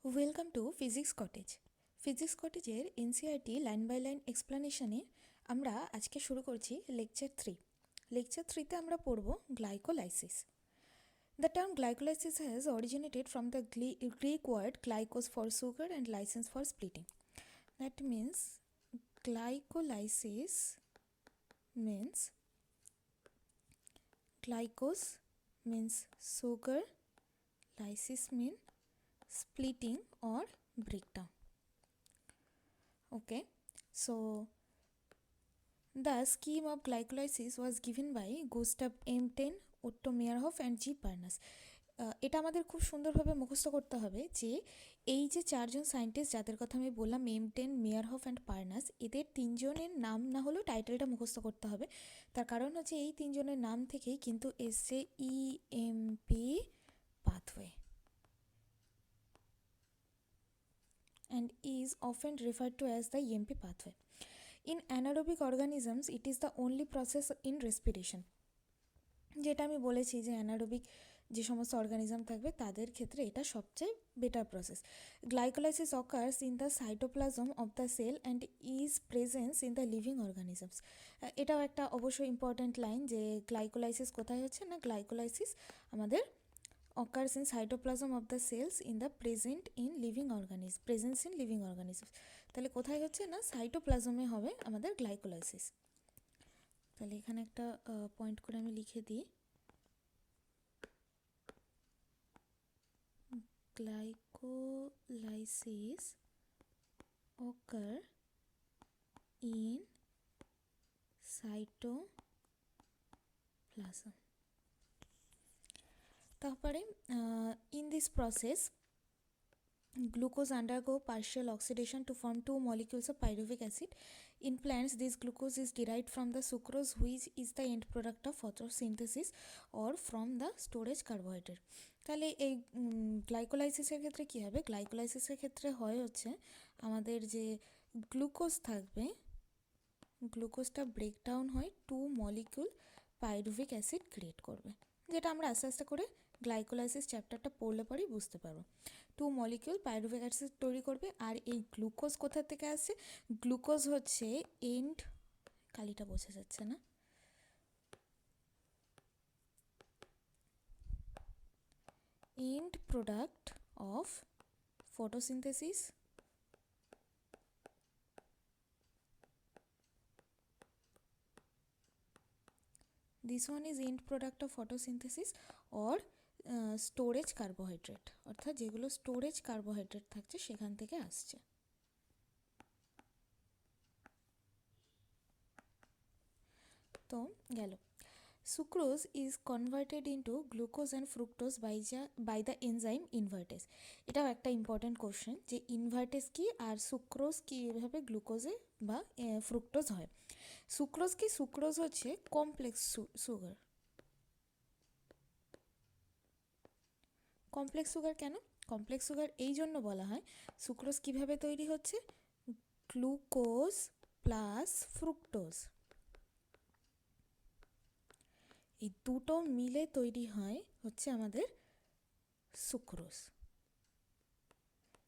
Welcome to physics cottage. Physics কটেজের NCERT line by line এক্সপ্লানেশনে আমরা আজকে শুরু করছি লেকচার 3। লেকচার 3তে আমরা পড়ব glycolysis. The term glycolysis has originated from the Greek word glycos for sugar and lysis for splitting. That means glycolysis means glycose means sugar, lysis mean splitting or breakdown. Okay, so the scheme of glycolysis was given by Gustav Emten, Otto Meyerhof and G. Parnas. এটা আমাদের খুব সুন্দরভাবে মুখস্থ করতে হবে যে এই যে চারজন সায়েন্টিস্ট যাদের কথা আমি বললাম, এমটেন, মেয়ারহফ অ্যান্ড পার্নাস, এদের তিনজনের নাম না হলেও টাইটেলটা মুখস্থ করতে হবে। তার কারণ হচ্ছে এই তিনজনের নাম থেকেই কিন্তু এসছে EMP pathway and is often referred to as the EMP pathway. In anaerobic organisms, it is the only process in respiration. যেটা আমি বলেছি যে অ্যানারোবিক যে সমস্ত অর্গানিজম থাকবে তাদের ক্ষেত্রে এটা সবচেয়ে better process. Glycolysis occurs in the cytoplasm of the cell and is presence in the living organisms. এটাও একটা অবশ্যই ইম্পর্ট্যান্ট লাইন যে গ্লাইকোলাইসিস কোথায় হচ্ছে না, গ্লাইকোলাইসিস আমাদের occurs in cytoplasm of the cells in the presence in living organisms. তাহলে কোথায় হচ্ছে না, সাইটোপ্লাজমে হবে আমাদের গ্লাইকোলাইসিস। তাহলে এখানে একটা পয়েন্ট করে আমি লিখে দিই, glycolysis occur in cytoplasm. তারপরে in this process glucose undergo partial oxidation to form two molecules of pyruvic acid. In plants, this glucose is derived from the sucrose, which is the end product of photosynthesis or from the storage carbohydrate. তাহলে এই গ্লাইকোলাইসিসের ক্ষেত্রে কী হবে, গ্লাইকোলাইসিসের ক্ষেত্রে হয় হচ্ছে আমাদের যে glucose থাকবে, গ্লুকোজটা ব্রেকডাউন হয় two molecule pyruvic acid create করবে, যেটা আমরা আস্তে আস্তে করে গ্লাইকোলাইসিস চ্যাপ্টারটা পড়লে পরেই বুঝতে পারবো। টু মলিকিউল পাইরুভিক অ্যাসিড তৈরি করবে। আর এই গ্লুকোজ কোথা থেকে আসছে, গ্লুকোজ হচ্ছে এন্ড, কালিটা বোঝা যাচ্ছে না, and product of photosynthesis this one is end product of photosynthesis or storage carbohydrate, অর্থাৎ যেগুলো স্টোরেজ কার্বোহাইড্রেট থাকছে সেখান থেকে আসছে। তো গেল, sucrose is converted into glucose and fructose by the enzyme invertase. এটাও একটা ইম্পর্ট্যান্ট কোশ্চেন যে ইনভার্টেজ কী আর সুক্রোজ কীভাবে গ্লুকোজে বা ফ্রুক্টোজ হয়। সুক্রোজ কি, সুক্রোজ হচ্ছে কমপ্লেক্স সুগার। কমপ্লেক্স সুগার কেন, কমপ্লেক্স সুগার এই জন্য বলা হয়, সুক্রোজ কীভাবে তৈরি হচ্ছে, গ্লুকোজ প্লাস ফ্রুক্টোজ এই দুটো মিলে তৈরি হয় হচ্ছে আমাদের সুক্রোজ।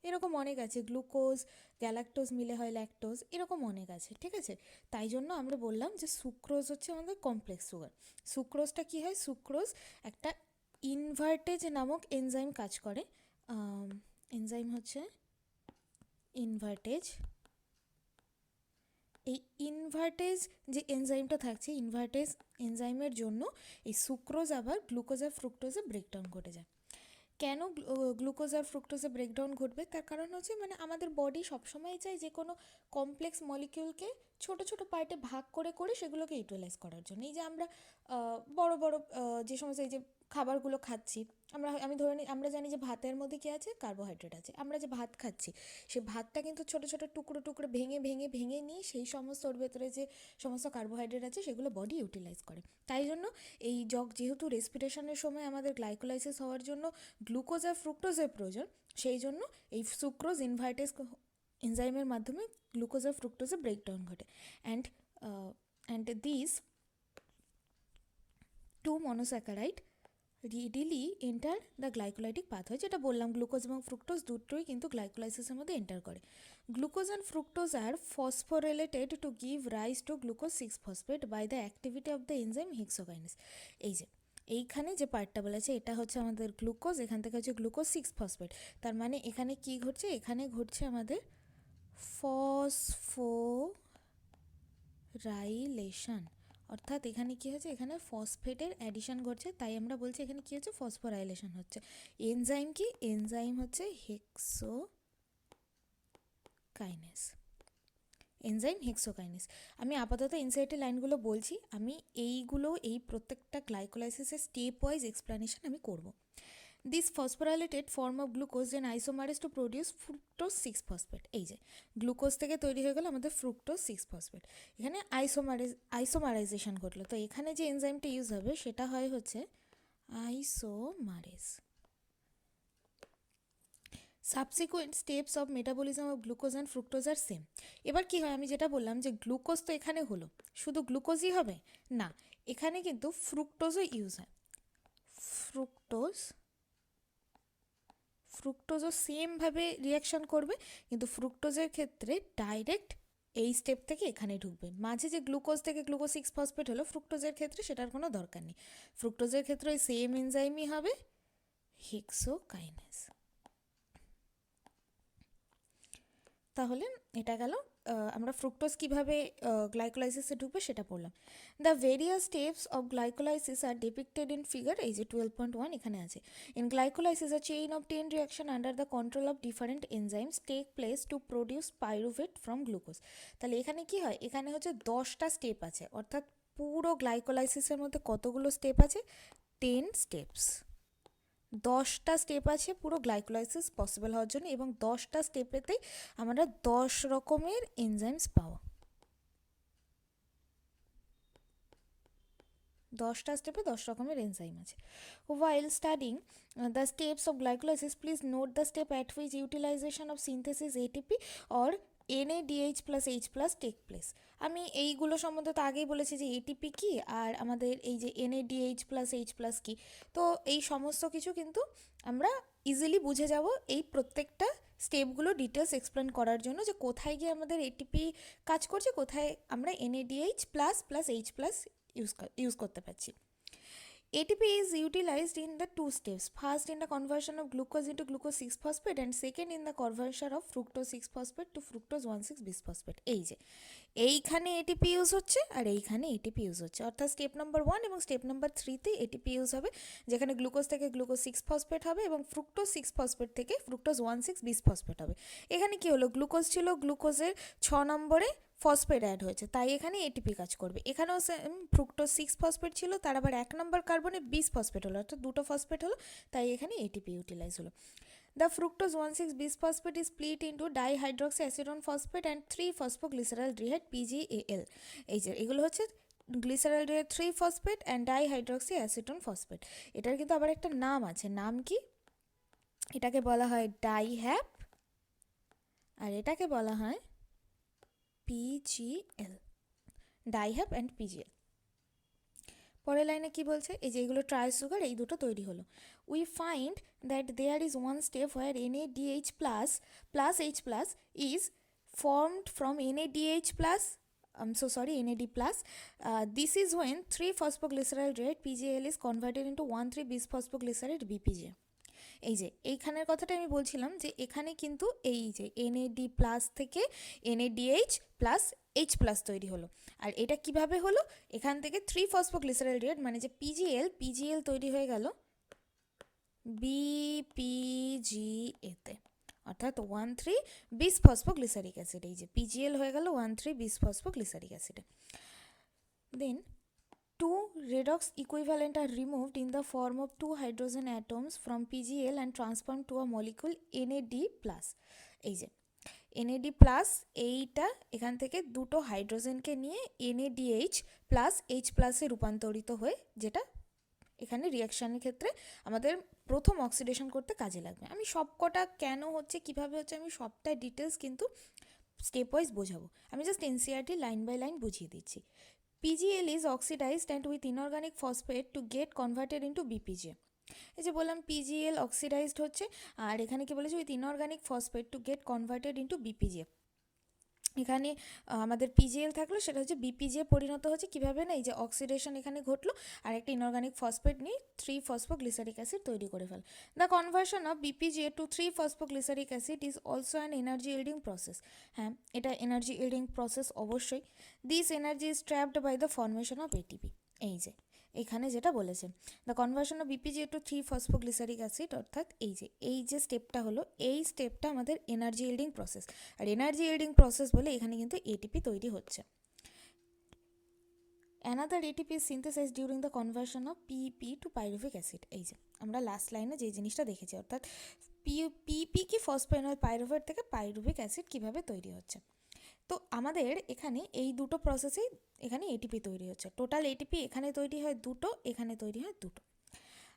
এরকম অনেক আছে, গ্লুকোজ গ্যালাক্টোজ মিলে হয় ল্যাকটোজ, এরকম অনেক আছে, ঠিক আছে। তাই জন্য আমরা বললাম যে সুক্রোজ হচ্ছে আমাদের কমপ্লেক্স সুগার। সুক্রোজটা কী হয়, সুক্রোজ একটা ইনভার্টেজ নামক এনজাইম কাজ করে, এনজাইম হচ্ছে ইনভার্টেজ। এই ইনভার্টেজ যে এনজাইমটা থাকছে, ইনভার্টেজ এনজাইমের জন্য এই সুক্রোজ আবার গ্লুকোজ আর ফ্রুক্টোজে ব্রেকডাউন ঘটে যায়। কেন গ্লুকোজ আর ফ্রুক্টোজে ব্রেকডাউন ঘটবে, তার কারণ হচ্ছে মানে আমাদের বডি সবসময় চায় যে কোনো কমপ্লেক্স মলিকিউলকে ছোট ছোট পার্টে ভাগ করে করে সেগুলোকে ইউটিলাইজ করার জন্য। এই যে আমরা বড় বড় যে সমস্ত এই যে খাবারগুলো খাচ্ছি, আমি ধরে নিই, আমরা জানি যে ভাতের মধ্যে কী আছে, কার্বোহাইড্রেট আছে। আমরা যে ভাত খাচ্ছি সেই ভাতটা কিন্তু ছোটো ছোটো টুকরো টুকরো ভেঙে ভেঙে ভেঙে নিয়ে সেই সমস্ত ওর ভেতরে যে সমস্ত কার্বোহাইড্রেট আছে সেগুলো বডি ইউটিলাইজ করে। তাই জন্য এই যেহেতু রেসপিরেশনের সময় আমাদের গ্লাইকোলাইসিস হওয়ার জন্য গ্লুকোজ আর ফ্রুক্টোজের প্রয়োজন, সেই জন্য এই সুক্রোজ ইনভার্টেজ এনজাইমের মাধ্যমে গ্লুকোজ আর ফ্রুক্টোজে ব্রেকডাউন ঘটে। And this two monosaccharide readily enter the glycolytic pathway, যেটা বললাম গ্লুকোজ এবং ফ্রুক্টোজ দুটোই কিন্তু গ্লাইকোলাইসিসের মধ্যে এন্টার করে। Glucose and fructose are phosphorylated to give rise to glucose 6-ফসফেট by the activity of the enzyme hexokinase. এই যে এইখানে যে পার্টটা বলেছে এটা হচ্ছে আমাদের গ্লুকোজ, এখান থেকে হচ্ছে গ্লুকোজ 6-ফসফেট, তার মানে এখানে কি ঘটছে, এখানে ঘটছে আমাদের ফসফোরাইলেশন, অর্থাৎ এখানে কি হচ্ছে, এখানে ফসফেটের অ্যাডিশন ঘটছে, তাই আমরা বলছি এখানে কি হচ্ছে, ফসফোরাইলেশন হচ্ছে। এনজাইম কি, এনজাইম হচ্ছে হেক্সোকাইনেস, এনজাইম হেক্সোকাইনেস। আমি আপাতত এনসিইআরটি লাইনগুলো বলছি, আমি এই প্রত্যেকটা গ্লাইকোলাইসিসের স্টেপ ওয়াইজ এক্সপ্লানেশন আমি করব। This phosphorylated form of glucose then isomerase to produce fructose 6-ফসফেট। এই যে গ্লুকোজ থেকে তৈরি হয়ে গেল আমাদের ফ্রুক্টোজ 6-ফসফেট, এখানে আইসোমারাইজেশন ঘটলো, তো এখানে যে এনজাইমটা ইউজ হবে সেটা হয় হচ্ছে isomerase. Subsequent steps of metabolism of glucose and fructose are same. এবার কি হয়, আমি যেটা বললাম যে গ্লুকোজ তো এখানে হলো, শুধু গ্লুকোজই হবে না, এখানে কিন্তু ফ্রুক্টোজও ইউজ হয়। ফ্রুক্টোজও সেমভাবে রিয়াকশান করবে, কিন্তু ফ্রুক্টোজের ক্ষেত্রে ডাইরেক্ট এই স্টেপ থেকে এখানে ঢুকবে। মাঝে যে গ্লুকোজ থেকে গ্লুকোজ 6-ফসফেট হলো, ফ্রুক্টোজের ক্ষেত্রে সেটার কোনো দরকার নেই, ফ্রুক্টোজের ক্ষেত্রে ওই সেম এনজাইমই হবে, হেক্সোকাইনেস। তাহলে এটা গেল, আমরা ফ্রুক্টোজ কীভাবে গ্লাইকোলাইসিসে ঢুকবে সেটা পড়লাম। The various steps of glycolysis are depicted in figure, এই যে 12.1 এখানে আছে। In glycolysis a chain of 10 reaction under the control of different enzymes take place to produce pyruvate from glucose. তাহলে এখানে কি হয়, এখানে হচ্ছে 10টা স্টেপ আছে, অর্থাৎ পুরো গ্লাইকোলাইসিসের মধ্যে কতগুলো স্টেপ আছে, 10 স্টেপস। 10টা স্টেপ আছে পুরো গ্লাইকোলাইসিস পসিবল হওয়ার জন্য, এবং 10টা স্টেপেতেই আমরা 10 রকমের এনজাইমস পাবো। 10টা স্টেপে 10 রকমের এনজাইম আছে। While studying the steps of glycolysis, please note the step at which utilization of synthesis ATP or NADH plus H plus take place. আমি এইগুলো সম্বন্ধে তো আগেই বলেছি যে এটিপি কী আর আমাদের এই যে NADH প্লাস H প্লাস কী, তো এই সমস্ত কিছু কিন্তু আমরা ইজিলি বুঝে যাব এই প্রত্যেকটা স্টেপগুলো ডিটেলস এক্সপ্লেন করার জন্য, যে কোথায় গিয়ে আমাদের এটিপি কাজ করছে, কোথায় আমরা NADH plus plus H plus use করতে পারছি। ATP is utilized in the two steps. First in the conversion of glucose into glucose 6-phosphate and second in the conversion of fructose 6-phosphate to fructose 1,6-bisphosphate. এই যে এইখানে ATP use হচ্ছে আর এইখানে ATP use হচ্ছে, অর্থাৎ step number 1 এবং step number 3তে ATP use হবে, যেখানে গ্লুকোজ থেকে গ্লুকোজ 6-ফসফেট হবে এবং ফ্রুক্টোজ 6-ফসফেট থেকে ফ্রুক্টোজ 1,6-bisphosphate হবে। এখানে কি হলো, গ্লুকোজ ছিল, গ্লুকোজের 6 নম্বরে ফসফেট অ্যাড হয়েছে, তাই এখানে এটিপি কাজ করবে। এখানেও ফ্রুক্টোজ 6-ফসফেট ছিল, তার আবার 1 নম্বর কার্বনে 20-ফসফেট হলো, অর্থাৎ 2টো ফসফেট হলো, তাই এখানে এটিপি ইউটিলাইজ হলো। The fructose 1,6-bisphosphate is split into dihydroxyacetone phosphate and 3-phosphoglyceraldehyde PGAL. এই যে এগুলো হচ্ছে গ্লিসারালডিহাইড 3-ফসফেট অ্যান্ড ডাইহাইড্রক্সিঅ্যাসিটোন ফসফেট। এটার কিন্তু আবার একটা নাম আছে, নাম কি, এটাকে বলা হয় ডাইহ্যাপ আর এটাকে বলা হয় PGL, ডাইহ্যাপ অ্যান্ড PGL। পরের লাইনে কি বলছে, এই যে এগুলো ট্রাই সুগার, এই দুটো তৈরি হলো। We find that there is one step where NADH plus plus H plus is formed from NADH plus NAD plus. This is when 3-phosphoglyceraldehyde PGL is converted into 1,3-bisphosphoglycerate BPG. এই যে এইখানের কথাটা আমি বলছিলাম যে এখানে কিন্তু এই যে NAD প্লাস থেকে NADH প্লাস H প্লাস তৈরি হলো, আর এটা কিভাবে হলো, এখান থেকে 3-phosphoglyceraldehyde মানে যে PGL তৈরি হয়ে গেল BPGA-তে, অর্থাৎ 1,3-bisphosphoglyceric অ্যাসিড। এই যে PGL হয়ে গেল 1,3-bisphosphoglyceric অ্যাসিডে। Then 2 redox equivalent are removed in the form of 2 hydrogen atoms from PGL and transformed to a molecule NAD+. এই যে NAD+, এইটা এখান থেকে দুটো হাইড্রোজেনকে নিয়ে NADH প্লাস H প্লাসে রূপান্তরিত হয়ে, যেটা এখানে রিয়াকশানের ক্ষেত্রে আমাদের প্রথম অক্সিডেশন করতে কাজে লাগবে। আমি সবকটা কেন হচ্ছে, কিভাবে হচ্ছে, আমি সবটাই ডিটেলস কিন্তু স্টেপ ওয়াইজ বোঝাবো, আমি just NCERT line by line বুঝিয়ে দিচ্ছি। PGL is oxidized and with inorganic phosphate to get converted into BPG. এই যে বললাম পিজিএল অক্সিডাইজড হচ্ছে, আর এখানে কি বলেছে, with inorganic phosphate to get converted into BPGA. এখানে আমাদের পিজিএল থাকলো, সেটা হচ্ছে বিপিজিএ পরিণত হচ্ছে কীভাবে না, এই যে অক্সিডেশন এখানে ঘটলো আর একটা ইনঅর্গানিক ফসফেট নিয়ে 3-ফসফোগ্লিসারিক অ্যাসিড তৈরি করে ফেল। The conversion of BPGA to 3-ফসফোগ্লিসারিক acid is also an energy yielding process. হ্যাঁ, এটা এনার্জি ইল্ডিং প্রসেস অবশ্যই। This energy is trapped by the formation of ATP. এই যে এখানে যেটা বলেছে, the conversion of BPGA to 3-ফসফোগ্লিসারিক অ্যাসিড, অর্থাৎ এই যে স্টেপটা হলো, এই স্টেপটা আমাদের এনার্জি ইল্ডিং প্রসেস। আর এনার্জি ইল্ডিং প্রসেস বলে এখানে কিন্তু এটিপি তৈরি হচ্ছে। Another ATP is synthesised during the conversion of PP to pyruvic acid. এই যে আমরা লাস্ট লাইনে যে জিনিসটা দেখেছি, অর্থাৎ পিপি কি ফসফেনল পাইরুভেট থেকে পাইরুভিক অ্যাসিড কীভাবে তৈরি হচ্ছে। তো আমাদের এখানে এই দুটো প্রসেসেই এখানে এটিপি তৈরি হচ্ছে। টোটাল এটিপি এখানে তৈরি হয় দুটো, এখানে তৈরি হয় দুটো।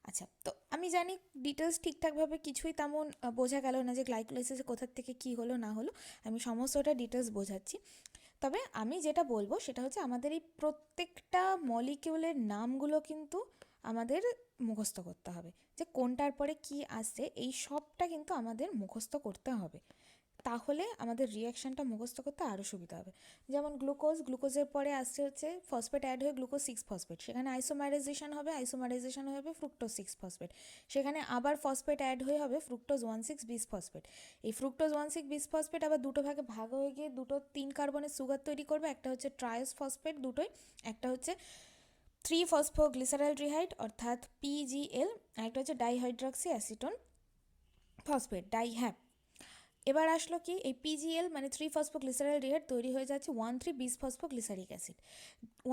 আচ্ছা, তো আমি জানি ডিটেলস ঠিকঠাকভাবে কিছুই তেমন বোঝা গেল না যে গ্লাইকোলাইসিসে কোথার থেকে কী হলো না হলো, আমি সমস্তটা ডিটেলস বোঝাচ্ছি। তবে আমি যেটা বলবো সেটা হচ্ছে আমাদের এই প্রত্যেকটা মলিকিউলের নামগুলো কিন্তু আমাদের মুখস্থ করতে হবে, যে কোনটার পরে কি আসছে এই সবটা কিন্তু আমাদের মুখস্থ করতে হবে, তাহলে আমাদের রিয়াকশানটা মুখস্থ করতে আরও সুবিধা হবে। যেমন গ্লুকোজের পরে আসছে হচ্ছে ফসফেট অ্যাড হয়ে গ্লুকোজ 6-ফসফেট, সেখানে আইসোমারাইজেশন হবে ফ্রুক্টোজ 6-ফসফেট, সেখানে আবার ফসফেট অ্যাড হয়ে হবে ফ্রুক্টোজ 1,6-বিসফসফেট। এই ফ্রুক্টোজ 1,6-বিসফসফেট আবার দুটো ভাগে ভাগ হয়ে গিয়ে দুটো 3 কার্বনের সুগার তৈরি করবে, একটা হচ্ছে ট্রায়োস ফসফেট দুটোই, একটা হচ্ছে 3-ফসফোগ্লিসারালডিহাইড অর্থাৎ পিজিএল, আর একটা হচ্ছে ডাইহাইড্রক্সি অ্যাসিটোন ফসফেট হ্যাঁ। এবার আসলো কি, এই পিজিএল মানে 3-ফসফোগ্লিসারালডিহাইড তৈরি হয়ে যাচ্ছে 1,3-বিসফসফোগ্লিসারিক অ্যাসিড,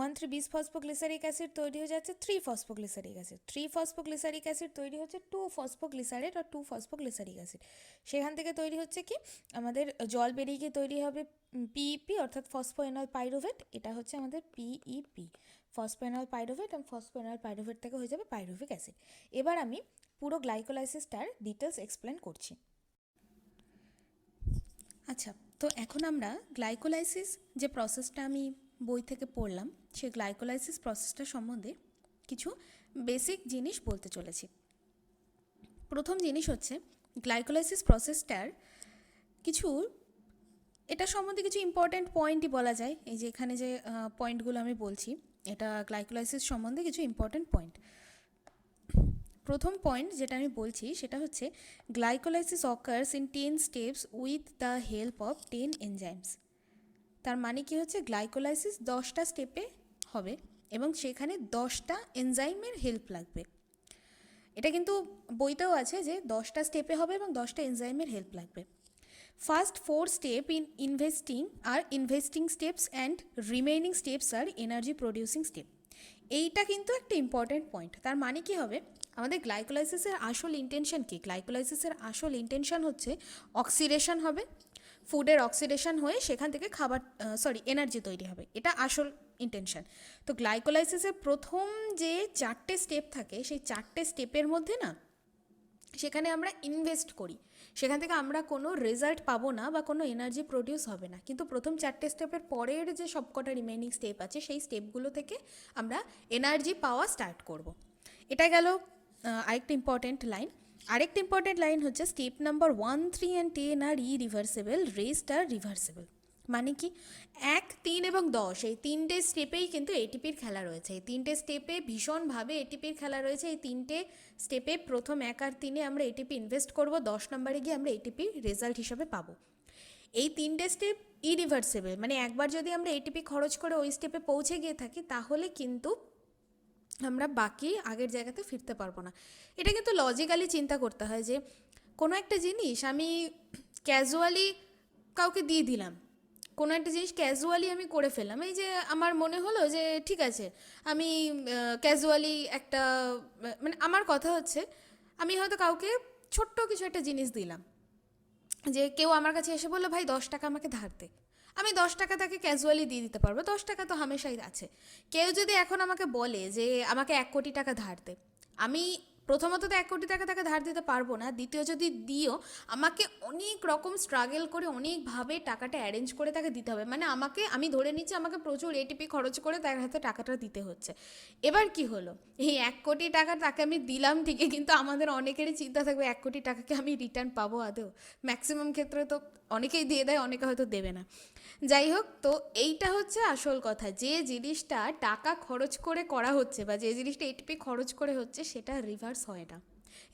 1,3-বিসফসফোগ্লিসারিক অ্যাসিড তৈরি হয়ে যাচ্ছে 3-ফসফোগ্লিসারিক অ্যাসিড, 3-ফসফোগ্লিসারিক অ্যাসিড তৈরি হচ্ছে 2-ফসফোগ্লিসারেট আর 2-ফসফোগ্লিসারিক অ্যাসিড, সেখান থেকে তৈরি হচ্ছে কি আমাদের জল বেরিয়ে গিয়ে তৈরি হবে পিইপি অর্থাৎ ফসফোএনল পাইরুভেট, এটা হচ্ছে আমাদের পিইপি ফসফোএনল পাইরুভেট, এবং ফসফোএনল পাইরুভেট থেকে হয়ে যাবে পাইরুভিক অ্যাসিড। এবার আমি পুরো গ্লাইকোলাইসিসটার ডিটেলস এক্সপ্লেন করছি। আচ্ছা, তো এখন আমরা গ্লাইকোলাইসিস যে প্রসেসটা আমি বই থেকে পড়লাম, সেই গ্লাইকোলাইসিস প্রসেসটা সম্বন্ধে কিছু বেসিক জিনিস বলতে চলেছি। প্রথম জিনিস হচ্ছে গ্লাইকোলাইসিস প্রসেসটার এটা সম্বন্ধে কিছু ইম্পর্ট্যান্ট পয়েন্টই বলা যায়। এই যে এখানে যে পয়েন্টগুলো আমি বলছি, এটা গ্লাইকোলাইসিস সম্বন্ধে কিছু ইম্পর্ট্যান্ট পয়েন্ট। প্রথম পয়েন্ট যেটা আমি বলছি সেটা হচ্ছে glycolysis occurs in 10 steps with the help of 10 enzymes. তার মানে কি হচ্ছে, গ্লাইকোলাইসিস 10টা স্টেপে হবে এবং সেখানে 10টা এনজাইমের হেল্প লাগবে। এটা কিন্তু বইতেও আছে যে 10টা স্টেপে হবে এবং 10টা এনজাইমের হেল্প লাগবে। First 4 step in investing steps and remaining steps are energy producing step. এইটা কিন্তু একটা ইম্পর্ট্যান্ট পয়েন্ট। তার মানে কি হবে, আমাদের গ্লাইকোলাইসিসের আসল ইন্টেনশন কি? গ্লাইকোলাইসিসের আসল ইন্টেনশন হচ্ছে অক্সিডেশন হবে, ফুডের অক্সিডেশন হয়ে সেখান থেকে এনার্জি তৈরি হবে, এটা আসল ইন্টেনশন। তো গ্লাইকোলাইসিসের প্রথম যে 4টে স্টেপ থাকে, সেই 4টে স্টেপের মধ্যে না সেখানে আমরা ইনভেস্ট করি, সেখান থেকে আমরা কোনো রেজাল্ট পাবো না বা কোনো এনার্জি প্রডিউস হবে না, কিন্তু প্রথম 4টে স্টেপের পরের যে সবকটা রিমেইনিং স্টেপ আছে সেই স্টেপগুলো থেকে আমরা এনার্জি পাওয়া স্টার্ট করব। এটা গেল আরেকটা ইম্পর্টেন্ট লাইন। আরেকটা ইম্পর্টেন্ট লাইন হচ্ছে step number 1, 3 and 10 are irreversible, rest are reversible. মানে কি, 1, 3 এবং 10 এই 3টে স্টেপেই কিন্তু এটিপির খেলা রয়েছে। এই 3টে স্টেপে ভীষণভাবে এটিপির খেলা রয়েছে। এই 3টে স্টেপে প্রথম 1 আর 3-এ আমরা এটিপি ইনভেস্ট করব, 10 নম্বরে গিয়ে আমরা এটিপি রেজাল্ট হিসাবে পাবো। এই 3টে স্টেপ ইরিভার্সেবল, মানে একবার যদি আমরা এটিপি খরচ করে ওই স্টেপে পৌঁছে গিয়ে থাকি তাহলে কিন্তু আমরা বাকি আগের জায়গাতে ফিরতে পারবো না। এটা কিন্তু লজিক্যালি চিন্তা করতে হয় যে কোনো একটা জিনিস আমি ক্যাজুয়ালি কাউকে দিয়ে দিলাম, কোনো একটা জিনিস ক্যাজুয়ালি আমি করে ফেললাম, এই যে আমার মনে হলো যে ঠিক আছে আমি ক্যাজুয়ালি একটা মানে আমার কথা হচ্ছে আমি হয়তো কাউকে ছোট্ট কিছু একটা জিনিস দিলাম, যে কেউ আমার কাছে এসে বললো ভাই 10 টাকা আমাকে ধার দে, আমি 10 টাকা তাকে ক্যাজুয়ালি দিয়ে দিতে পারবো, 10 টাকা তো হামেশাই আছে। কেউ যদি এখন আমাকে বলে যে আমাকে 1 কোটি টাকা ধার দে, আমি প্রথমত তো 1 কোটি টাকা তাকে ধার দিতে পারবো না, দ্বিতীয় যদি দিও আমাকে অনেক রকম স্ট্রাগল করে অনেকভাবে টাকাটা অ্যারেঞ্জ করে তাকে দিতে হবে, মানে আমি ধরে নিচ্ছি আমাকে প্রচুর এটিপি খরচ করে তার হাতে টাকাটা দিতে হচ্ছে। এবার কি হলো, এই 1 কোটি টাকা তাকে আমি দিলাম ঠিকই, কিন্তু আমাদের অনেকেরই চিন্তা থাকবে 1 কোটি টাকাকে আমি রিটার্ন পাবো আদৌ? ম্যাক্সিমাম ক্ষেত্রে তো অনেকেই দিয়ে দেয়, অনেকে হয়তো দেবে না। যাই হোক, তো এইটা হচ্ছে আসল কথা, যে জিনিসটা টাকা খরচ করে করা হচ্ছে বা যে জিনিসটা এটিপি খরচ করে হচ্ছে সেটা রিভার্স হয় না।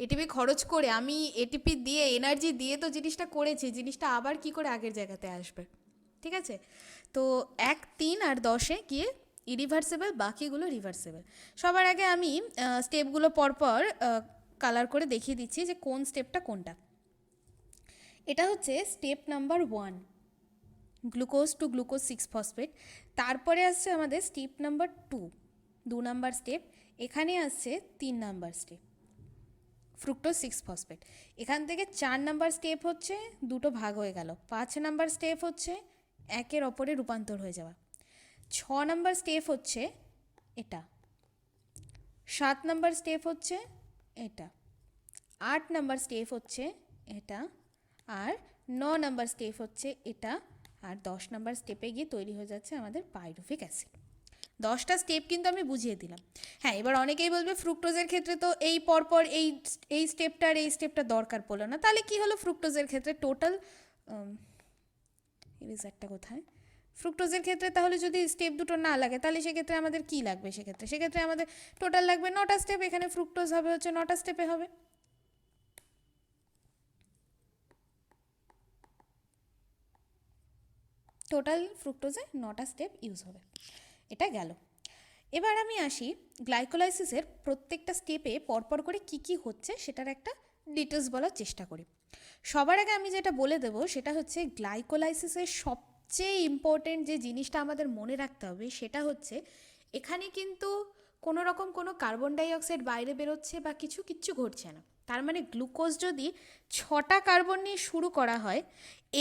এটিপি খরচ করে আমি এটিপি দিয়ে এনার্জি দিয়ে তো জিনিসটা করেছি, জিনিসটা আবার কি করে আগের জায়গাতে আসবে? ঠিক আছে? তো 1, 3 আর 10-এ গিয়ে ইরিভার্সেবল, বাকিগুলো রিভার্সেবল। সবার আগে আমি স্টেপগুলো পরপর কালার করে দেখিয়ে দিচ্ছি যে কোন স্টেপটা কোনটা। এটা হচ্ছে step number 1, glucose to glucose 6-ফসফেট। তারপরে আসছে আমাদের স্টেপ নাম্বার 2 নাম্বার স্টেপ। এখানে আসছে 3 নাম্বার স্টেপ, ফ্রুক্টোজ 6-ফসফেট। এখান থেকে 4 নাম্বার স্টেপ হচ্ছে দুটো ভাগ হয়ে গেল। 5 নাম্বার স্টেপ হচ্ছে একের অপরে রূপান্তর হয়ে যাওয়া। 6 নাম্বার স্টেপ হচ্ছে এটা। 7 নাম্বার স্টেপ হচ্ছে এটা। 8 নাম্বার স্টেপ হচ্ছে এটা। আর 9 নাম্বার স্টেপ হচ্ছে এটা। আর 10 নাম্বার স্টেপে গিয়ে তৈরি হয়ে যাচ্ছে আমাদের পাইরুভিক অ্যাসিড। 10টা স্টেপ কিন্তু আমি বুঝিয়ে দিলাম। হ্যাঁ, এবার অনেকেই বলবে ফ্রুক্টোজের ক্ষেত্রে তো এই পরপর এই স্টেপটা আর এই স্টেপটা দরকার পড়লো না, তাহলে কি হলো ফ্রুক্টোজের ক্ষেত্রে টোটাল রিজাল্টটা কোথায়? ফ্রুক্টোজের ক্ষেত্রে তাহলে যদি স্টেপ দুটো না লাগে তাহলে সেক্ষেত্রে আমাদের কি লাগবে? সেক্ষেত্রে আমাদের টোটাল লাগবে 9টা স্টেপ। এখানে ফ্রুক্টোজ হবে হচ্ছে 9টা স্টেপে হবে। টোটাল ফ্রুক্টোজে 9টা স্টেপ ইউজ হবে। এটা গেল। এবার আমি আসি গ্লাইকোলাইসিসের প্রত্যেকটা স্টেপে পরপর করে কি কি হচ্ছে সেটার একটা ডিটেলস বলার চেষ্টা করি। সবার আগে আমি যেটা বলে দেবো সেটা হচ্ছে গ্লাইকোলাইসিসের সবচেয়ে ইম্পর্টেন্ট যে জিনিসটা আমাদের মনে রাখতে হবে সেটা হচ্ছে এখানে কিন্তু কোনো রকম কোনো কার্বন ডাইঅক্সাইড বাইরে বেরোচ্ছে বা কিচ্ছু ঘটছে না। তার মানে গ্লুকোজ যদি 6টা কার্বন নিয়ে শুরু করা হয়,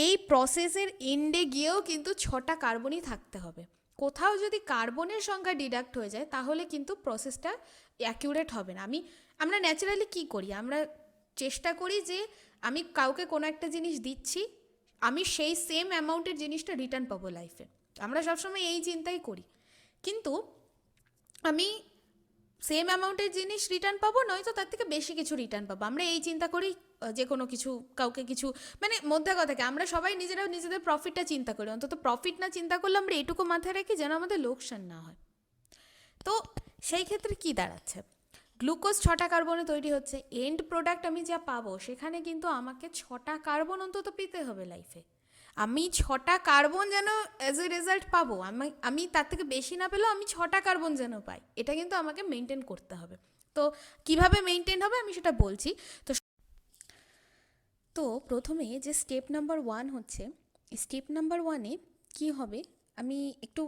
এই প্রসেসের এন্ডে গিয়েও কিন্তু 6টা কার্বনই থাকতে হবে। কোথাও যদি কার্বনের সংখ্যা ডিডাক্ট হয়ে যায় তাহলে কিন্তু প্রসেসটা অ্যাকিউরেট হবে না। আমরা ন্যাচারালি কী করি, আমরা চেষ্টা করি যে আমি কাউকে কোনো একটা জিনিস দিচ্ছি, আমি সেই সেম অ্যামাউন্টের জিনিসটা রিটার্ন পাবো লাইফে। আমরা সবসময় এই চিন্তাই করি, কিন্তু আমি সেম অ্যামাউন্টের জিনিস রিটার্ন পাবো, নয়তো তার থেকে বেশি কিছু রিটার্ন পাবো। আমরা এই চিন্তা করি যে কোনো কিছু কাউকে কিছু, মানে মধ্যে কথাকে আমরা সবাই নিজেদের প্রফিটটা চিন্তা করি। অন্তত প্রফিট না চিন্তা করলে আমরা এটুকু মাথায় রাখি যেন আমাদের লোকসান না হয়। তো সেই ক্ষেত্রে কি দাঁড়াচ্ছে, গ্লুকোজ 6টা কার্বনে তৈরি হচ্ছে, এন্ড প্রোডাক্ট আমি যা পাবো সেখানে কিন্তু আমাকে 6টা কার্বন অন্তত পেতে হবে লাইফে। আমি 6টা কার্বন যেন অ্যাজ এ রেজাল্ট পাবো, আমি তার থেকে বেশি না পেলেও আমি 6টা কার্বন যেন পাই, এটা কিন্তু আমাকে মেনটেন করতে হবে। তো কিভাবে মেনটেন হবে আমি সেটা বলছি। তো তো প্রথমে যে স্টেপ নাম্বার 1 হচ্ছে, স্টেপ নাম্বার 1-এ কী হবে আমি একটু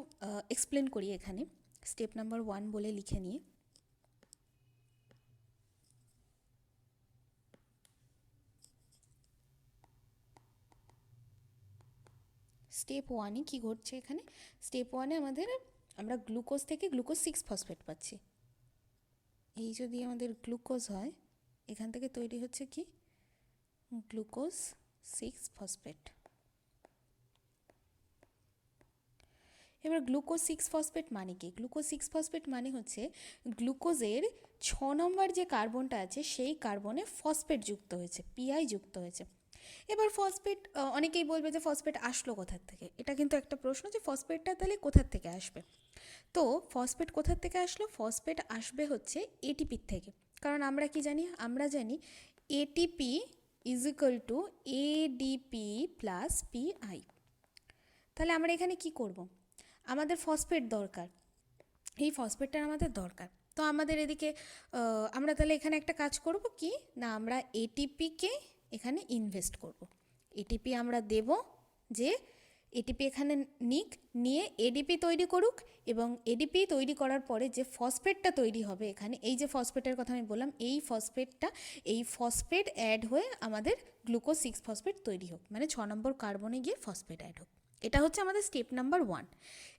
এক্সপ্লেন করি। এখানে স্টেপ নাম্বার 1 বলে লিখে নিয়ে স্টেপ 1-এ কী ঘটছে, এখানে স্টেপ 1-এ আমরা গ্লুকোজ থেকে গ্লুকোজ 6-ফসফেট পাচ্ছি। এই যদি আমাদের গ্লুকোজ হয়, এখান থেকে তৈরি হচ্ছে কি গ্লুকোজ 6-ফসফেট। এবার গ্লুকোজ 6-ফসফেট মানে কি? গ্লুকোজ 6-ফসফেট মানে হচ্ছে গ্লুকোজের 6 নম্বর যে কার্বনটা আছে সেই কার্বনে ফসফেট যুক্ত হয়েছে, পিআই যুক্ত হয়েছে। এবার ফসফেট, অনেকেই বলবে যে ফসফেট আসলো কোথার থেকে, এটা কিন্তু একটা প্রশ্ন যে ফসফেটটা তাহলে কোথার থেকে আসবে। তো ফসফেট কোথার থেকে আসলো? ফসফেট আসবে হচ্ছে এটিপির থেকে। কারণ আমরা কি জানি? আমরা জানি ATP is equal two ADP plus PI. তাহলে আমরা এখানে কি করব? আমাদের ফসফেট দরকার, এই ফসফেটটা আমাদের দরকার। তো আমাদের এদিকে আমরা তাহলে এখানে একটা কাজ করব কি না, আমরা এটিপিকে এখানে ইনভেস্ট করব। এটিপি আমরা দেব, যে এটিপি এখানে নিয়ে এডিপি তৈরি করুক, এবং এডিপি তৈরি করার পরে যে ফসফেটটা তৈরি হবে এখানে, এই যে ফসফেটের কথা আমি বললাম, এই ফসফেট অ্যাড হয়ে আমাদের গ্লুকোজ 6-ফসফেট তৈরি হোক, মানে 6 নম্বর কার্বনে গিয়ে ফসফেট অ্যাড হোক। এটা হচ্ছে আমাদের স্টেপ নাম্বার 1।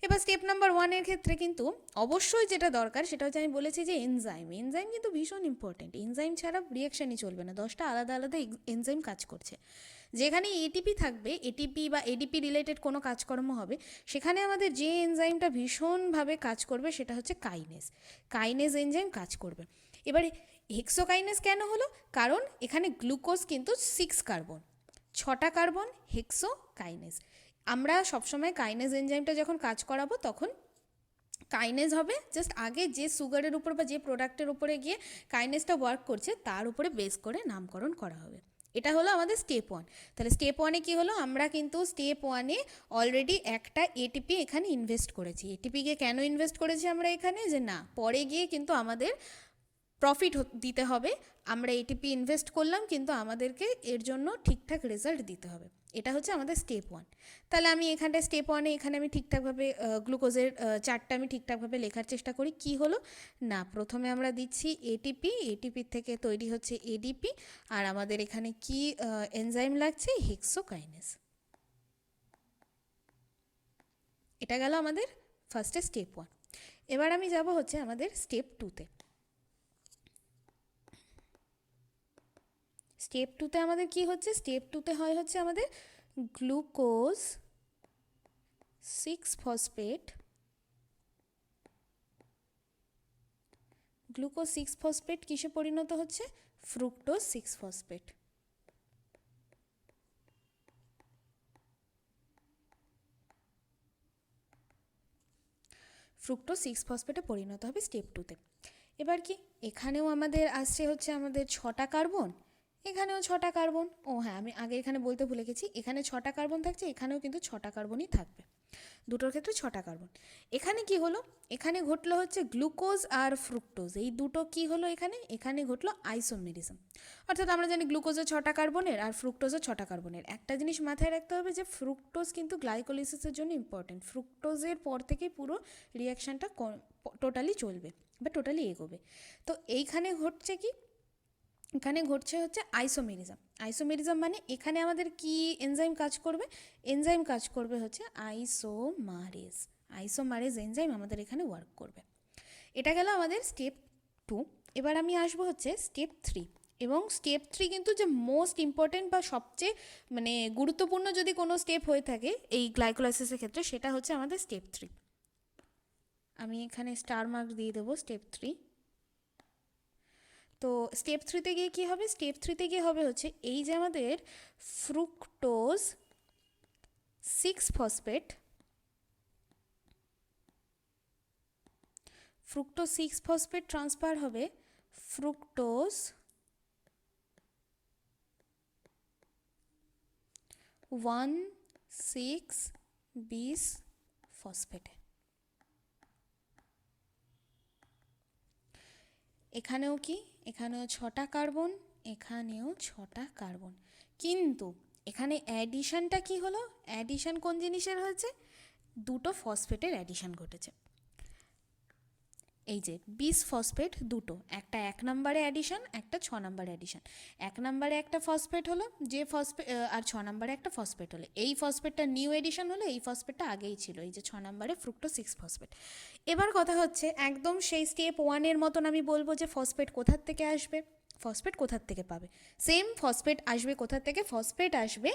এবার স্টেপ নাম্বার 1-এর ক্ষেত্রে কিন্তু অবশ্যই যেটা দরকার সেটা হচ্ছে, আমি বলেছি যে এনজাইম কিন্তু ভীষণ ইম্পর্টেন্ট। এনজাইম ছাড়া রিয়াকশানই চলবে না, 10টা আলাদা আলাদা এনজাইম কাজ করছে। যেখানে এটিপি থাকবে, এটিপি বা এডিপি রিলেটেড কোনো কাজকর্ম হবে, সেখানে আমাদের যে এনজাইমটা ভীষণভাবে কাজ করবে সেটা হচ্ছে কাইনেজ এনজাইম কাজ করবে। এবারে হেক্সোকাইনেজ কেন হলো? কারণ এখানে গ্লুকোজ কিন্তু 6 কার্বন, 6টা কার্বন, হেক্সোকাইনেজ। আমরা সবসময় কাইনেজ এনজাইমটা যখন কাজ করাবো তখন কাইনেজ হবে জাস্ট আগে যে সুগারের উপর বা যে প্রোডাক্টের উপরে গিয়ে কাইনেজটা ওয়ার্ক করছে তার উপরে বেস করে নামকরণ করা হবে। এটা হলো আমাদের স্টেপ 1। তাহলে স্টেপ 1-এ কী হলো? আমরা কিন্তু স্টেপ 1-এ অলরেডি একটা এটিপি এখানে ইনভেস্ট করেছি। এটিপিকে কেন ইনভেস্ট করেছি আমরা এখানে? যে না, পরে গিয়ে কিন্তু আমাদের প্রফিট দিতে হবে। আমরা এটিপি ইনভেস্ট করলাম কিন্তু আমাদেরকে এর জন্য ঠিকঠাক রেজাল্ট দিতে হবে। এটা হচ্ছে আমাদের স্টেপ 1। তাহলে আমি এখানটায় স্টেপ 1-এ এখানে আমি ঠিকঠাকভাবে গ্লুকোজের চার্টটা আমি ঠিকঠাকভাবে লেখার চেষ্টা করি। কি হলো না, প্রথমে আমরা দিচ্ছি এটিপির থেকে তৈরি হচ্ছে এডিপি, আর আমাদের এখানে কি এনজাইম লাগছে? হেক্সোকাইনেজ। এটা গেল আমাদের ফার্স্টে স্টেপ 1। এবার আমি যাব হচ্ছে আমাদের স্টেপ 2-তে। স্টেপ 2-তে আমাদের কি হচ্ছে? স্টেপ 2-তে হচ্ছে আমাদের গ্লুকোজ 6 ফসফেট কিসে পরিণত হচ্ছে? Fructose 6 phosphate. ফ্রুক্টোজ 6 ফসফেটে পরিণত হবে স্টেপ 2-তে। এবার কি এখানেও আমাদের আসছে হচ্ছে আমাদের 6টা কার্বন, এখানেও 6টা কার্বন। ও হ্যাঁ, আমি আগে এখানে বলতে ভুলে গেছি, এখানে 6টা কার্বন থাকছে, এখানেও কিন্তু 6টা কার্বনই থাকবে, দুটোর ক্ষেত্রে 6টা কার্বন। এখানে কি হলো? এখানে ঘটলো হচ্ছে গ্লুকোজ আর ফ্রুক্টোজ, এই দুটো কি হলো এখানে ঘটলো আইসোমেরিজম। অর্থাৎ আমরা জানি গ্লুকোজের 6টা কার্বনের আর ফ্রুক্টোজের 6টা কার্বনের। একটা জিনিস মাথায় রাখতে হবে যে ফ্রুক্টোজ কিন্তু গ্লাইকোলিসিসের জন্য ইম্পর্টেন্ট। ফ্রুক্টোজের পর থেকে পুরো রিয়াকশানটা টোটালি চলবে বা টোটালি এগোবে। তো এইখানে ঘটছে কি? এখানে ঘটছে হচ্ছে আইসোমেরিজম মানে এখানে আমাদের কি এনজাইম কাজ করবে? এনজাইম কাজ করবে হচ্ছে আইসোমারেজ এনজাইম আমাদের এখানে ওয়ার্ক করবে। এটা গেল আমাদের স্টেপ 2। এবার আমি আসবো হচ্ছে স্টেপ 3। এবং স্টেপ 3 কিন্তু যে মোস্ট ইম্পর্টেন্ট বা সবচেয়ে মানে গুরুত্বপূর্ণ যদি কোনো স্টেপ হয়ে থাকে এই গ্লাইকোলাইসিসের ক্ষেত্রে, সেটা হচ্ছে আমাদের স্টেপ 3। আমি এখানে স্টার মার্ক দিয়ে দেবো স্টেপ 3। তো স্টেপ 3-তে গিয়ে কী হবে? স্টেপ 3-তে গিয়ে হবে হচ্ছে এই যে আমাদের ফ্রুক্টোজ 6 ফসফেট ট্রান্সফার হবে ফ্রুক্টোজ 1,6-বিস ফসফেটে। এখানেও কি? এখানেও 6টা কার্বন, এখানেও 6টা কার্বন, কিন্তু এখানে অ্যাডিশনটা কি হলো? অ্যাডিশন কোন জিনিসের হয়েছে? দুটো ফসফেটের অ্যাডিশন ঘটেছে। এই যে বিস ফসফেট দুটো, একটা 1 নম্বরে অ্যাডিশন, একটা 6 নম্বরে অ্যাডিশন। 1 নম্বরে একটা ফসফেট হলো, যে ফসফেট, আর 6 নম্বরে একটা ফসফেট হলো। এই ফসফেটটা নিউ এডিশন হলো, এই ফসফেটটা আগেই ছিল, এই যে 6 নম্বরে ফ্রুক্টোজ 6 ফসফেট। এবার কথা হচ্ছে একদম সেই স্টেপ 1-এর মতন আমি বলবো যে ফসফেট কোথার থেকে আসবে, ফসফেট কোথার থেকে পাবে? সেম ফসফেট আসবে কোথার থেকে? ফসফেট আসবে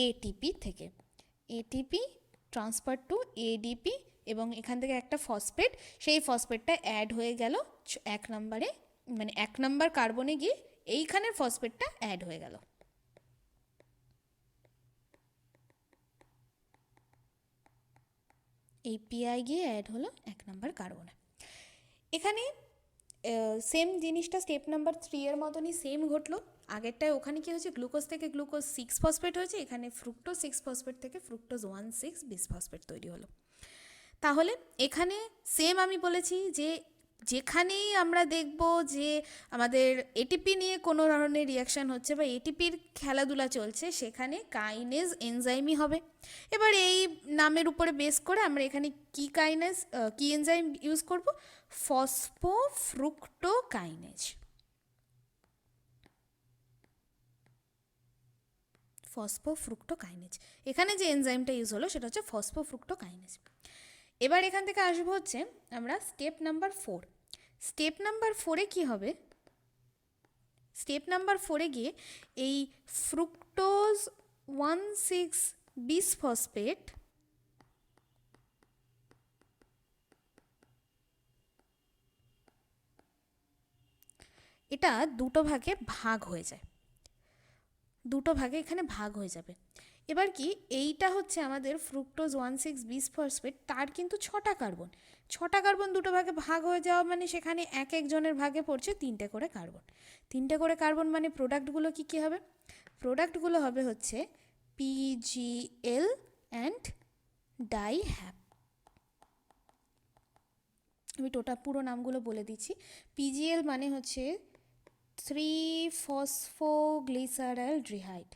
এটিপি থেকে। এটিপি ট্রান্সফার টু এডিপি, এবং এখান থেকে একটা ফসফেট, সেই ফসফেটটা অ্যাড হয়ে গেল 1 নম্বরে, মানে 1 নম্বর কার্বনে গিয়ে এইখানের ফসফেটটা অ্যাড হয়ে গেল। এই পিআই গিয়ে অ্যাড হলো 1 নম্বর কার্বনে। এখানে সেম জিনিসটা স্টেপ নাম্বার 3-এর মতনই সেম ঘটলো। আগেরটায় ওখানে কি হয়েছে? গ্লুকোজ থেকে গ্লুকোজ 6 ফসফেট হয়েছে, এখানে ফ্রুক্টোজ 6 ফসফেট থেকে ফ্রুক্টোজ 1,6-বিস ফসফেট তৈরি হলো। তাহলে এখানে সেম আমি বলেছি যে যেখানেই আমরা দেখব যে আমাদের এটিপি নিয়ে কোনো ধরনের রিয়াকশান হচ্ছে বা এটিপির খেলাধুলা চলছে, সেখানে কাইনেজ এনজাইমই হবে। এবার এই নামের উপরে বেস করে আমরা এখানে কি এনজাইম ইউজ করব? ফসফোফ্রুক্টোকাইনেজ। এখানে যে এনজাইমটা ইউজ হলো সেটা হচ্ছে ফসফোফ্রুক্টোকাইনেজ। এবার এখান থেকে আসবো হচ্ছে আমরা স্টেপ নাম্বার 4। স্টেপ নাম্বার 4-এ কী হবে, স্টেপ নাম্বার 4-এ গিয়ে এই ফ্রুক্টোজ 1,6 বিসফসফেট এটা দুটো ভাগে ভাগ হয়ে যায়, দুটো ভাগে এখানে ভাগ হয়ে যাবে। এবার কি এইটা হচ্ছে আমাদের ফ্রুক্টোজ 1,6 বিসফসফেট, তার কিন্তু 6টা কার্বন, 6টা কার্বন দুটো ভাগে ভাগ হয়ে যাওয়া মানে সেখানে এক একজনের ভাগে পড়ছে 3টে করে কার্বন। 3টে করে কার্বন মানে প্রোডাক্টগুলো কী কী হবে, প্রোডাক্টগুলো হবে হচ্ছে PgL অ্যান্ড ডাইহ্যাপ। আমি পুরো নামগুলো বলে দিচ্ছি। PgL মানে হচ্ছে 3-ফসফোগ্লিসারালডিহাইড,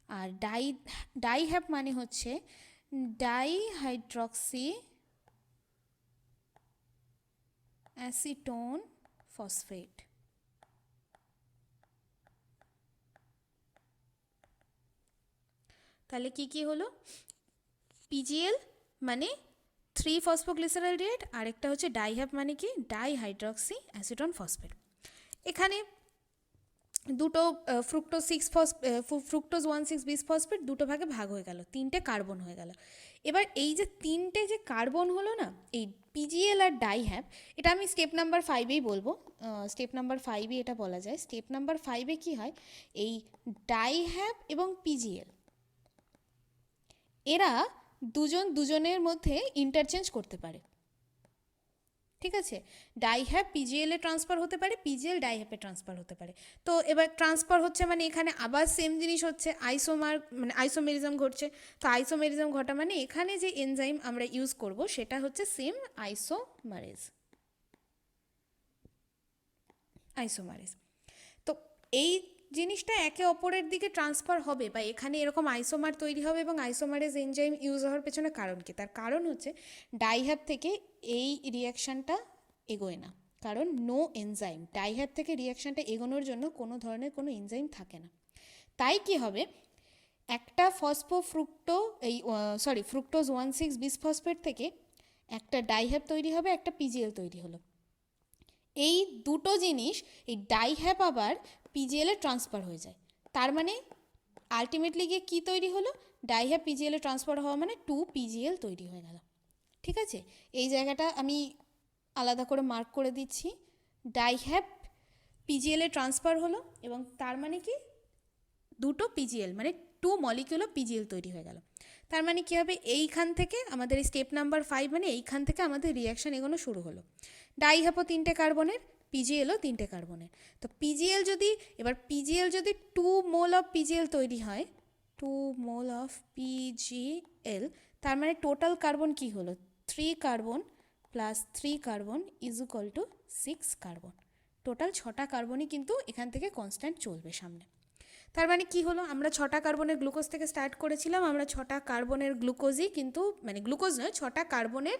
আর ডাইহ্যাপ মানে হচ্ছে ডাইহাইড্রক্সি অ্যাসিটোন ফসফেট। তাহলে কি কি হলো, PgL মানে 3-ফসফোগ্লিসারালডিহাইড, আরেকটা হচ্ছে ডাইহ্যাপ মানে কি ডাইহাইড্রক্সি অ্যাসিটোন ফসফেট। এখানে দুটো ফ্রুক্টোজ 1,6 বিসফসফেট দুটো ভাগে ভাগ হয়ে গেল, 3টে কার্বন হয়ে গেল। এবার এই যে 3টে যে কার্বন হলো না, এই PgL আর ডাইহ্যাপ, এটা আমি স্টেপ নাম্বার 5-এই বলবো, স্টেপ নাম্বার 5-এ এটা বলা যায়। স্টেপ নাম্বার 5-এ কী হয়, এই ডাইহ্যাপ এবং PgL এরা দুজনের মধ্যে ইন্টারচেঞ্জ করতে পারে, ঠিক আছে। ডাইহ্যাপ PgL-এ ট্রান্সফার হতে পারে, PgL ডাইহ্যাপে ট্রান্সফার হতে পারে। তো এবার ট্রান্সফার হচ্ছে মানে এখানে আবার সেম জিনিস হচ্ছে, মানে আইসোমেরিজম ঘটছে। তো আইসোমেরিজম ঘটা মানে এখানে যে এনজাইম আমরা ইউজ করব সেটা হচ্ছে সেম আইসোমারেজ। তো এই জিনিসটা একে অপরের দিকে ট্রান্সফার হবে বা এখানে এরকম আইসোমার তৈরি হবে এবং আইসোমারেজ এনজাইম ইউজ হওয়ার পেছনে কারণ কি, তার কারণ হচ্ছে ডাইহ্যাপ থেকে এই রিয়াকশানটা এগোয় না, কারণ নো এনজাইম, ডাইহ্যাপ থেকে রিয়াকশানটা এগোনোর জন্য কোনো ধরনের কোনো এনজাইম থাকে না। তাই কি হবে, একটা ফ্রুক্টোজ 1,6 বিসফসফেট থেকে একটা ডাইহ্যাপ তৈরি হবে, একটা PgL তৈরি হলো। এই দুটো জিনিস, এই ডাইহ্যাপ আবার PgL-এ ট্রান্সফার হয়ে যায়, তার মানে আলটিমেটলি গিয়ে কী তৈরি হলো, ডাইহ্যাপ PgL-এ ট্রান্সফার হওয়া মানে 2PgL তৈরি হয়ে গেল, ঠিক আছে। এই জায়গাটা আমি আলাদা করে মার্ক করে দিচ্ছি, ডাইহ্যাপ PgL-এ ট্রান্সফার হলো এবং তার মানে কি দুটো PgL মানে 2 মলিকিউল PgL তৈরি হয়ে গেল। তার মানে কী হবে, এইখান থেকে আমাদের এই স্টেপ নাম্বার 5 মানে এইখান থেকে আমাদের রিয়াকশান এগোনো শুরু হলো। ডাইহ্যাপও 3টে কার্বনের, PgLও 3টে কার্বনের। তো PgL যদি 2 মোল অফ PgL তৈরি হয়, 2 মোল অফ PgL, তার মানে টোটাল কার্বন কি হলো, 3 carbon plus 3 carbon is equal to 6 carbon. Total 6টা কার্বনই কিন্তু এখান থেকে কনস্ট্যান্ট চলবে সামনে। তার মানে কি হলো, আমরা 6টা কার্বনের গ্লুকোজ থেকে স্টার্ট করেছিলাম, আমরা 6টা কার্বনের গ্লুকোজই কিন্তু মানে গ্লুকোজ নয়, 6টা কার্বনের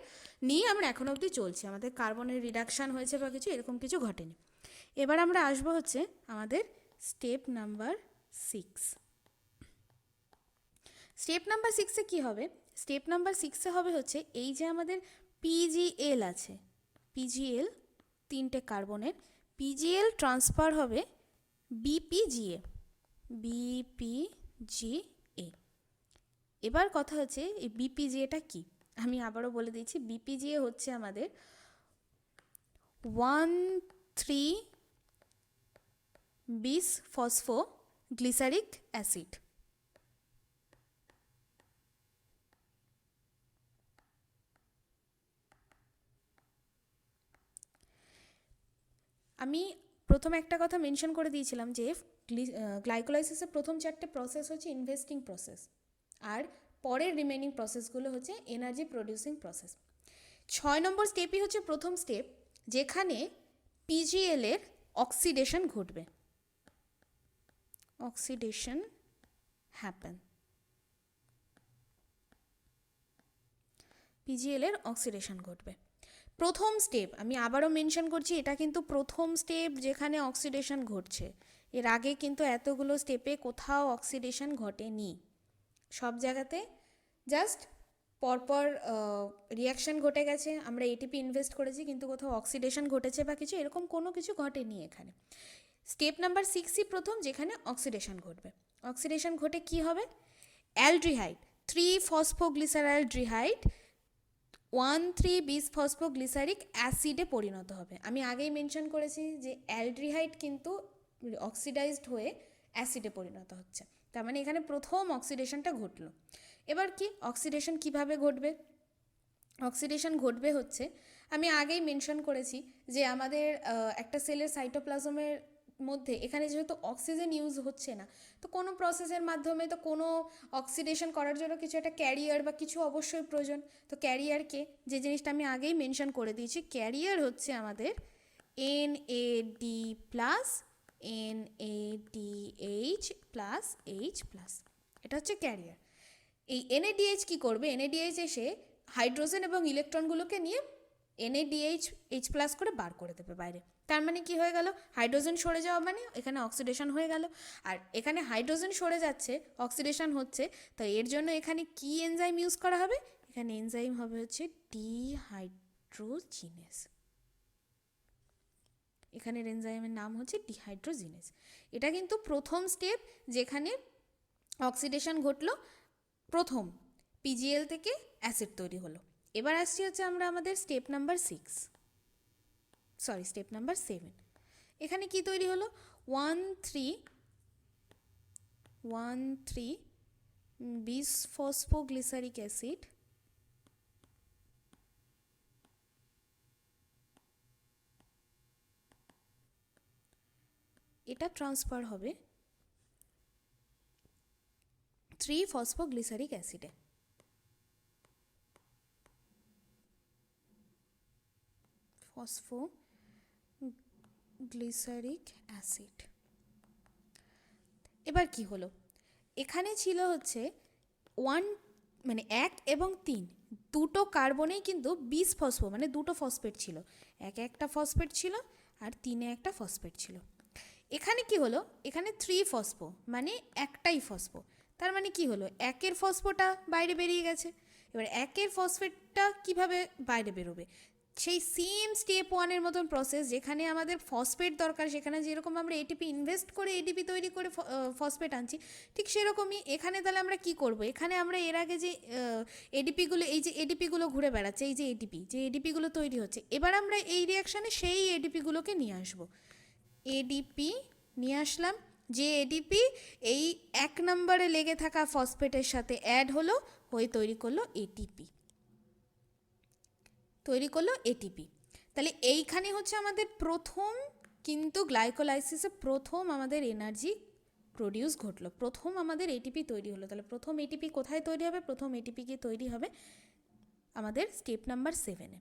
নিয়ে আমরা এখনো অবধি চলছি, আমাদের কার্বনের রিডাকশান হয়েছে বা কিছু এরকম কিছু ঘটেনি। এবার আমরা আসবো হচ্ছে আমাদের স্টেপ নাম্বার 6। স্টেপ নাম্বার 6-এ কী হবে, স্টেপ নাম্বার 6-এ হবে হচ্ছে এই যে আমাদের PgL আছে, PgL 3টে কার্বনের, PgL ট্রান্সফার হবে BPGA। এবার কথা হচ্ছে এই BPGA-টা কি, আমি আবারও বলে দিচ্ছি, BPGA হচ্ছে আমাদের 1,3 বিসফসফোগ্লিসারিক অ্যাসিড। আমি প্রথমে একটা কথা মেনশন করে দিয়েছিলাম যে গ্লাইকোলাইসিসের প্রথম 4টে প্রসেস হচ্ছে ইনভেস্টিং প্রসেস, আর পরের রিমেনিং প্রসেসগুলো হচ্ছে এনার্জি প্রডিউসিং প্রসেস। 6 নম্বর স্টেপই হচ্ছে প্রথম স্টেপ, যেখানে PgL-এর অক্সিডেশন ঘটবে, অক্সিডেশন হ্যাপেন, PgL-এর অক্সিডেশন ঘটবে। প্রথম স্টেপ আমি আবারও মেনশন করছি, এটা কিন্তু প্রথম স্টেপ যেখানে অক্সিডেশন ঘটছে। এর আগে কিন্তু এতগুলো স্টেপে কোথাও অক্সিডেশন ঘটেনি, সব জায়গাতে জাস্ট পরপর রিয়াকশান ঘটে গেছে, আমরা এটিপি ইনভেস্ট করেছি, কিন্তু কোথাও অক্সিডেশন ঘটেছে বা কিছু এরকম কোনো কিছু ঘটেনি এখানে। স্টেপ নাম্বার 6ই প্রথম যেখানে অক্সিডেশন ঘটবে। অক্সিডেশন ঘটে কি হবে? অ্যালডিহাইড 3-ফসফোগ্লিসারালডিহাইড 1,3-বিসফসফোগ্লিসারিক অ্যাসিডে পরিণত হবে। আমি আগেই মেনশন করেছি যে অ্যালডিহাইড কিন্তু অক্সিডাইজড হয়ে অ্যাসিডে পরিণত হচ্ছে, তার মানে এখানে প্রথম অক্সিডেশনটা ঘটলো। এবার কি অক্সিডেশন কিভাবে ঘটবে? অক্সিডেশন ঘটবে হচ্ছে, আমি আগেই মেনশন করেছি যে আমাদের একটা সেলের সাইটোপ্লাজমের মধ্যে এখানে যেহেতু অক্সিজেন ইউজ হচ্ছে না, তো কোনো প্রসেসের মাধ্যমে তো কোনো অক্সিডেশন করার জন্য কিছু একটা ক্যারিয়ার বা কিছু অবশ্যই প্রয়োজন। তো ক্যারিয়ারকে, যে জিনিসটা আমি আগেই মেনশন করে দিয়েছি, ক্যারিয়ার হচ্ছে আমাদের NAD plus NADH plus H plus, এটা হচ্ছে ক্যারিয়ার। এই NADH কী করবে? NADH এসে হাইড্রোজেন এবং ইলেকট্রনগুলোকে নিয়ে NADH H প্লাস করে বার করে দেবে বাইরে। তার মানে কি হয়ে গেল? হাইড্রোজেন সরে যাওয়া মানে এখানে অক্সিডেশন হয়ে গেল। আর এখানে হাইড্রোজেন সরে যাচ্ছে, অক্সিডেশন হচ্ছে, তো এর জন্য এখানে কি এনজাইম ইউজ করা হবে? এখানে এনজাইম হবে হচ্ছে ডিহাইড্রোজিনেস। এখানের এনজাইমের নাম হচ্ছে ডিহাইড্রোজিনেস। এটা কিন্তু প্রথম স্টেপ যেখানে অক্সিডেশন ঘটলো, প্রথম পিজিএল থেকে অ্যাসিড তৈরি হলো। এবার আসছি হচ্ছে আমরা আমাদের স্টেপ নাম্বার 7। এখানে কি তৈরি হলো? 1,3,1,3-বিসফসফোগ্লিসারিক অ্যাসিড এটা ট্রান্সফার হবে 3-ফসফোগ্লিসারিক অ্যাসিডে। Phosphoglyceric acid. এবার কি হলো? এখানে ছিল হচ্ছে 1 এবং 3 দুটো কার্বনেই কিন্তু বিসফসফো মানে দুটো ফসফেট ছিল, একটা ফসফেট ছিল আর 3 একটা ফসফেট ছিল। এখানে কি হলো? এখানে 3 ফসফো মানে একটাই ফসফো, তার মানে কি হলো? একের ফসফোটা বাইরে বেরিয়ে গেছে। এবার একের ফসফেটটা কিভাবে বাইরে বেরোবে? সেই সেম স্টেপ 1-এর মতন প্রসেস, যেখানে আমাদের ফসফেট দরকার, সেখানে যেরকম আমরা এটিপি ইনভেস্ট করে এডিপি তৈরি করে ফসফেট আনছি, ঠিক সেরকমই এখানে তাহলে আমরা কি করব? এখানে আমরা এর আগে যে এডিপিগুলো, এই যে এডিপিগুলো ঘুরে বেড়াচ্ছে, এই যে এডিপিগুলো তৈরি হচ্ছে, এবার আমরা এই রিয়াকশানে সেই এডিপিগুলোকে নিয়ে আসবো। এডিপি নিয়ে আসলাম, যে এডিপি এই 1 নম্বরে লেগে থাকা ফসফেটের সাথে অ্যাড হলো, হয়ে তৈরি করলো এটিপি। তাহলে এইখানে হচ্ছে আমাদের প্রথম কিন্তু গ্লাইকোলাইসিসে প্রথম আমাদের এনার্জি প্রডিউস ঘটলো, প্রথম আমাদের এটিপি তৈরি হলো। তাহলে প্রথম এটিপি কোথায় তৈরি হবে? প্রথম এটিপি কি তৈরি হবে আমাদের স্টেপ নাম্বার 7-এ।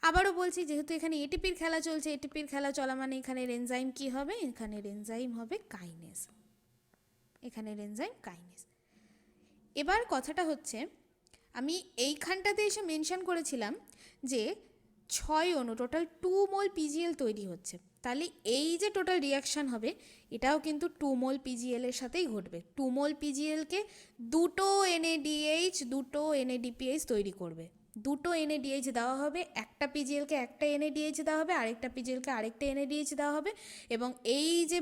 আবারও বলছি, যেহেতু এখানে এটিপির খেলা চলছে, এটিপির খেলা চলা মানে এখানের এনজাইম কি হবে? এখানের এনজাইম হবে কাইনেজ। এবার কথাটা হচ্ছে, আমি এইখানটাতে এসে মেনশন করেছিলাম যে 6 অণু টোটাল 2 মোল পিজিএল তৈরি হচ্ছে। তাহলে এই যে টোটাল রিয়াকশান হবে, এটাও কিন্তু 2 মোল পিজিএল এর সাথেই ঘটবে। 2 মোল পিজিএলকে দুটো NADH দুটো NADPH তৈরি করবে। দুটো NADH দেওয়া হবে, একটা পিজিএলকে একটা NADH দেওয়া হবে, আরেকটা পিজিএলকে আরেকটা NADH দেওয়া হবে, এবং এই যে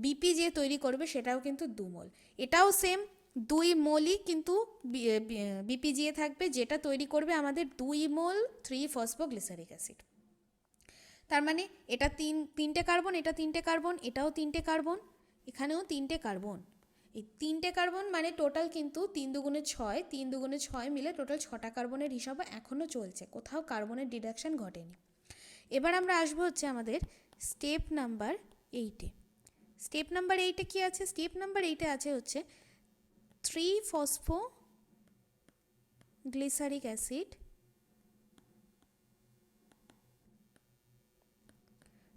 বিপি যে তৈরি করবে সেটাও কিন্তু 2 মোল। এটাও সেম 2 মোলই কিন্তু বিপিজিএ থাকবে, যেটা তৈরি করবে আমাদের 2 মোল 3-ফসফোগ্লিসারিক অ্যাসিড। তার মানে এটা তিনটে কার্বন, এটা 3টে কার্বন, এটাও 3টে কার্বন, এখানেও 3টে কার্বন। এই 3টে কার্বন মানে টোটাল কিন্তু 3 দুগুণে 6, 3 দুগুণে 6 মিলে টোটাল 6টা কার্বনের হিসাব এখনও চলছে, কোথাও কার্বনের ডিডাকশান ঘটেনি। এবার আমরা আসবো হচ্ছে আমাদের স্টেপ নাম্বার 8-এ। স্টেপ নাম্বার 8-এ কী আছে? স্টেপ নাম্বার 8-এ আছে হচ্ছে 3-ফসফোগ্লিসারিক অ্যাসিড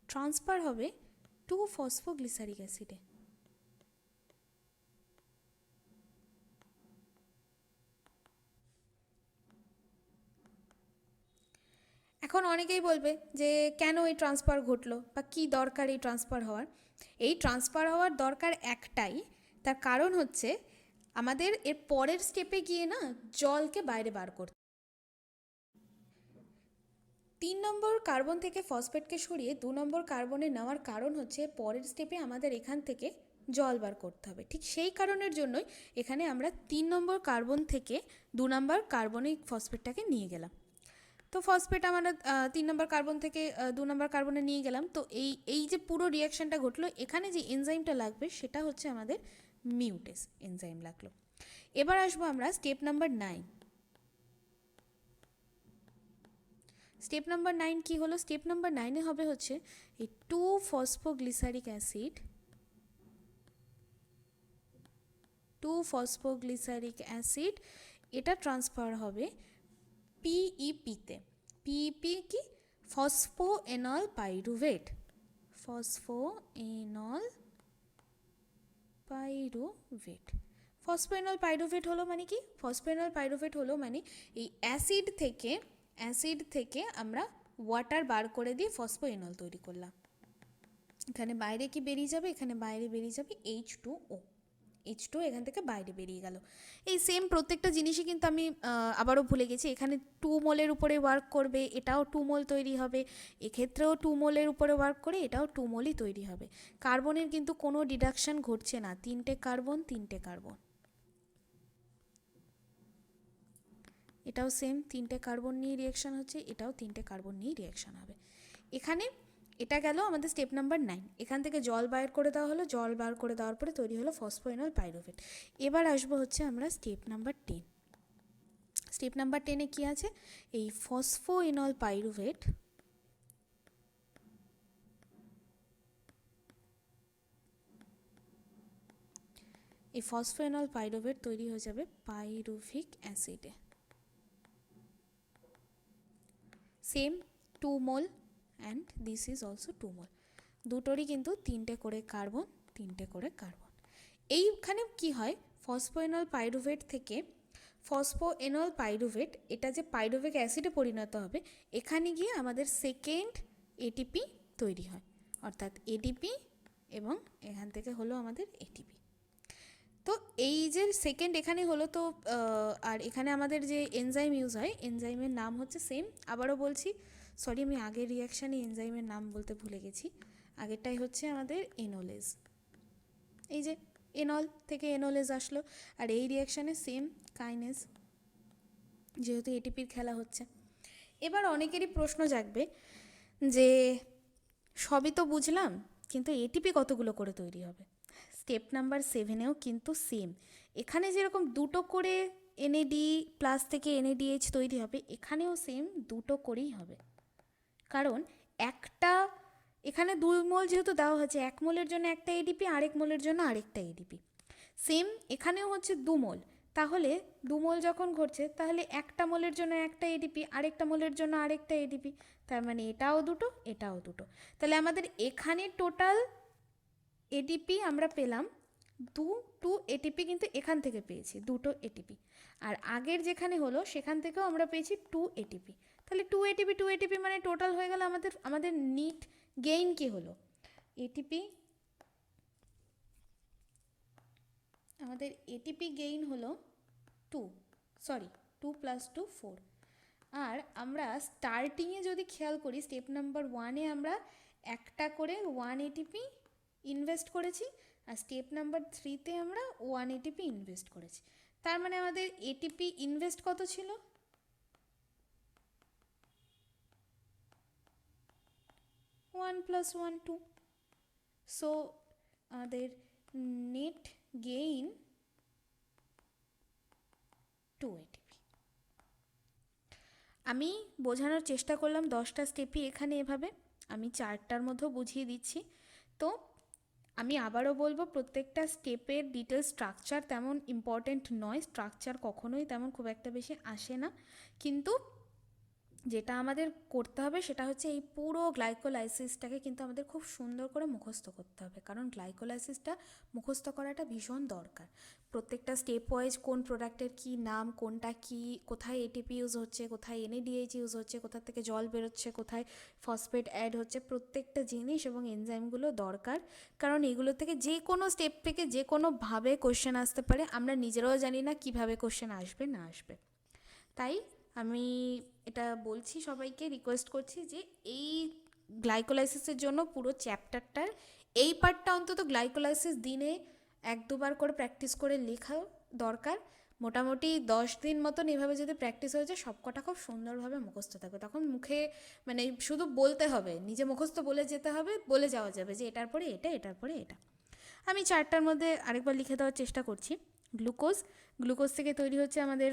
ট্রান্সফার হবে 2-ফসফোগ্লিসারিক অ্যাসিডে। এখন অনেকেই বলবে যে কেন এই ট্রান্সফার ঘটলো বা কী দরকার এই ট্রান্সফার হওয়ার। এই ট্রান্সফার হওয়ার দরকার একটাই, তার কারণ হচ্ছে আমাদের এর পরের স্টেপে গিয়ে না জলকে বাইরে বার করতে। 3 নম্বর কার্বন থেকে ফসফেটকে সরিয়ে 2 নম্বর কার্বনে নেওয়ার কারণ হচ্ছে পরের স্টেপে আমাদের এখান থেকে জল বার করতে হবে। ঠিক সেই কারণের জন্যই এখানে আমরা 3 নম্বর কার্বন থেকে 2 নম্বর কার্বনে ফসফেটটাকে নিয়ে গেলাম। তো ফসফেট আমরা 3 নম্বর কার্বন থেকে 2 নম্বর কার্বনে নিয়ে গেলাম। তো এই যে পুরো রিয়াকশানটা ঘটলো, এখানে যে এনজাইমটা লাগবে সেটা হচ্ছে আমাদের মিউটেস এনজাইম লাগলো। এবার আসবো আমরা স্টেপ নাম্বার 9। স্টেপ নাম্বার 9 কী হলো? স্টেপ নাম্বার 9-এ হবে হচ্ছে এই 2-ফসফোগ্লিসারিক অ্যাসিড, এটা ট্রান্সফার হবে পিইপিতে। পিইপি কি? ফসফোএনল পাইরুভেট। ফসফোএনল পাইরুভেট হলো মানে কি? ফসফোএনল পাইরুভেট হলো মানে এই অ্যাসিড থেকে আমরা ওয়াটার বার করে দিয়ে ফসফোএনল তৈরি করলাম। এখানে বাইরে কি বেরিয়ে যাবে? এখানে বাইরে বেরিয়ে যাবে H2O। H2 এখান থেকে বাইরে বেরিয়ে গেল। এই সেম প্রত্যেকটা জিনিসই কিন্তু আমি আবারও ভুলে গেছি, এখানে 2 মোলের উপরে ওয়ার্ক করবে, এটাও 2 মোল তৈরি হবে, এক্ষেত্রেও 2 মোলের উপরে ওয়ার্ক করে এটাও 2 মোলই তৈরি হবে। কার্বনের কিন্তু কোনো ডিডাকশান ঘটছে না, 3টে কার্বন। এটাও সেম 3টে কার্বন নিয়ে রিয়াকশান হচ্ছে, এটাও 3টে কার্বন নিয়ে রিয়াকশান হবে। এখানে এটা গেল আমাদের স্টেপ নাম্বার 9। এখান থেকে জল বার করে দেওয়া হলো, জল বার করে দেওয়ার পরে তৈরি হলো ফসফোএনল পাইরুভেট। এবার আসবো হচ্ছে আমরা স্টেপ নাম্বার 10। স্টেপ নাম্বার 10-এ কী আছে? এই ফসফোএনল পাইরুভেট তৈরি হয়ে যাবে পাইরুভিক অ্যাসিডে। Same 2 mole and this is also 2 mole. দুটোরই কিন্তু 3টে করে কার্বন। এইখানে কি হয়? ফসফোএনল পাইরুভেট থেকে এটা যে পাইরুভিক অ্যাসিডে পরিণত হবে, এখানে গিয়ে আমাদের সেকেন্ড এটিপি তৈরি হয়, অর্থাৎ এডিপি, এবং এখান থেকে হলো আমাদের এটিপি। তো এই যে সেকেন্ড এখানে হলো, তো আর এখানে আমাদের যে এনজাইম ইউজ হয়, এনজাইমের নাম হচ্ছে সেম। আবারও বলছি, সরি আমি আগের রিয়াকশানে এনজাইমের নাম বলতে ভুলে গেছি। আগেরটাই হচ্ছে আমাদের এনোলেজ। এই যে এনল থেকে এনোলেজ আসলো, আর এই রিয়াকশানে সেম কাইনেজ, যেহেতু এটিপির খেলা হচ্ছে। এবার অনেকেরই প্রশ্ন জাগবে যে সবই তো বুঝলাম, কিন্তু এটিপি কতগুলো করে তৈরি হবে? স্টেপ নাম্বার 7-এও কিন্তু সেম। এখানে যেরকম 2টো করে এনএডি প্লাস থেকে এনএডিএইচ তৈরি হবে, এখানেও সেম 2টো করেই হবে। কারণ এখানে 2 মোল যেহেতু দেওয়া হয়েছে, 1 মোলের জন্য একটা এডিপি, আরেক মোলের জন্য আরেকটা এডিপি। সেম এখানেও হচ্ছে 2 মোল, তাহলে 2 মোল যখন ঘটছে, তাহলে 1 মোলের জন্য একটা এডিপি, আরেকটা মোলের জন্য আরেকটা এডিপি, তার মানে এটাও 2টো, এটাও 2টো। তাহলে আমাদের এখানে টোটাল এটিপি আমরা পেলাম 2 এটিপি, কিন্তু এখান থেকে পেয়েছি 2টো এটিপি। আর আগের যেখানে হলো সেখান থেকেও আমরা পেয়েছি 2 এটিপি। তাহলে 2 এটিপি মানে টোটাল হয়ে গেল আমাদের নিট গেইন কি হলো? আমাদের এটিপি গেইন হলো 2 + 2 4। আর আমরা স্টার্টিংয়ে যদি খেয়াল করি, স্টেপ নাম্বার 1-এ আমরা একটা করে 1 এটিপি ইনভেস্ট করেছি, আর স্টেপ নাম্বার 3-তে আমরা 1 এটিপি ইনভেস্ট করেছি। তার মানে আমাদের এটিপি ইনভেস্ট কত ছিল? 1 + 1 2। সো আমাদের নেট গেইন 2 এটিপি। আমি বোঝানোর চেষ্টা করলাম 10টা স্টেপই এখানে এভাবে, আমি 4টার মধ্যেও বুঝিয়ে দিচ্ছি। তো আমি আবারও বলবো, প্রত্যেকটা স্টেপের ডিটেল স্ট্রাকচার তেমন ইম্পর্টেন্ট নয়, স্ট্রাকচার কখনোই তেমন খুব একটা বেশি আসে না, কিন্তু যেটা আমাদের করতে হবে সেটা হচ্ছে এই পুরো গ্লাইকোলাইসিসটাকে কিন্তু আমাদের খুব সুন্দর করে মুখস্থ করতে হবে, কারণ গ্লাইকোলাইসিসটা মুখস্থ করাটা ভীষণ দরকার। প্রত্যেকটা স্টেপ ওয়াইজ কোন প্রোডাক্টের কী নাম, কোনটা কী, কোথায় এটিপি ইউজ হচ্ছে, কোথায় এনএডিএইচ ইউজ হচ্ছে, কোথা থেকে জল বেরোচ্ছে, কোথায় ফসফেট অ্যাড হচ্ছে, প্রত্যেকটা জিনিস এবং এনজাইমগুলো দরকার। কারণ এগুলো থেকে যে কোনো স্টেপ থেকে যে কোনোভাবে কোশ্চেন আসতে পারে, আমরা নিজেরাও জানি না কীভাবে কোশ্চেন আসবে না আসবে। তাই আমি এটা বলছি, সবাইকে রিকোয়েস্ট করছি যে এই গ্লাইকোলাইসিসের জন্য পুরো চ্যাপ্টারটার এই পার্টটা অন্তত গ্লাইকোলাইসিস দিনে 1-2বার করে প্র্যাকটিস করে লেখা দরকার। মোটামুটি 10 দিন মতন এভাবে যদি প্র্যাকটিস হয়ে যায়, সবকটা খুব সুন্দরভাবে মুখস্থ থাকবে। তখন মুখে মানে শুধু বলতে হবে, নিজে মুখস্থ বলে যেতে হবে, বলে যাওয়া যাবে যে এটার পরে এটা, এটার পরে এটা। আমি চারটার মধ্যে আরেকবার লিখে দেওয়ার চেষ্টা করছি। গ্লুকোজ থেকে তৈরি হচ্ছে আমাদের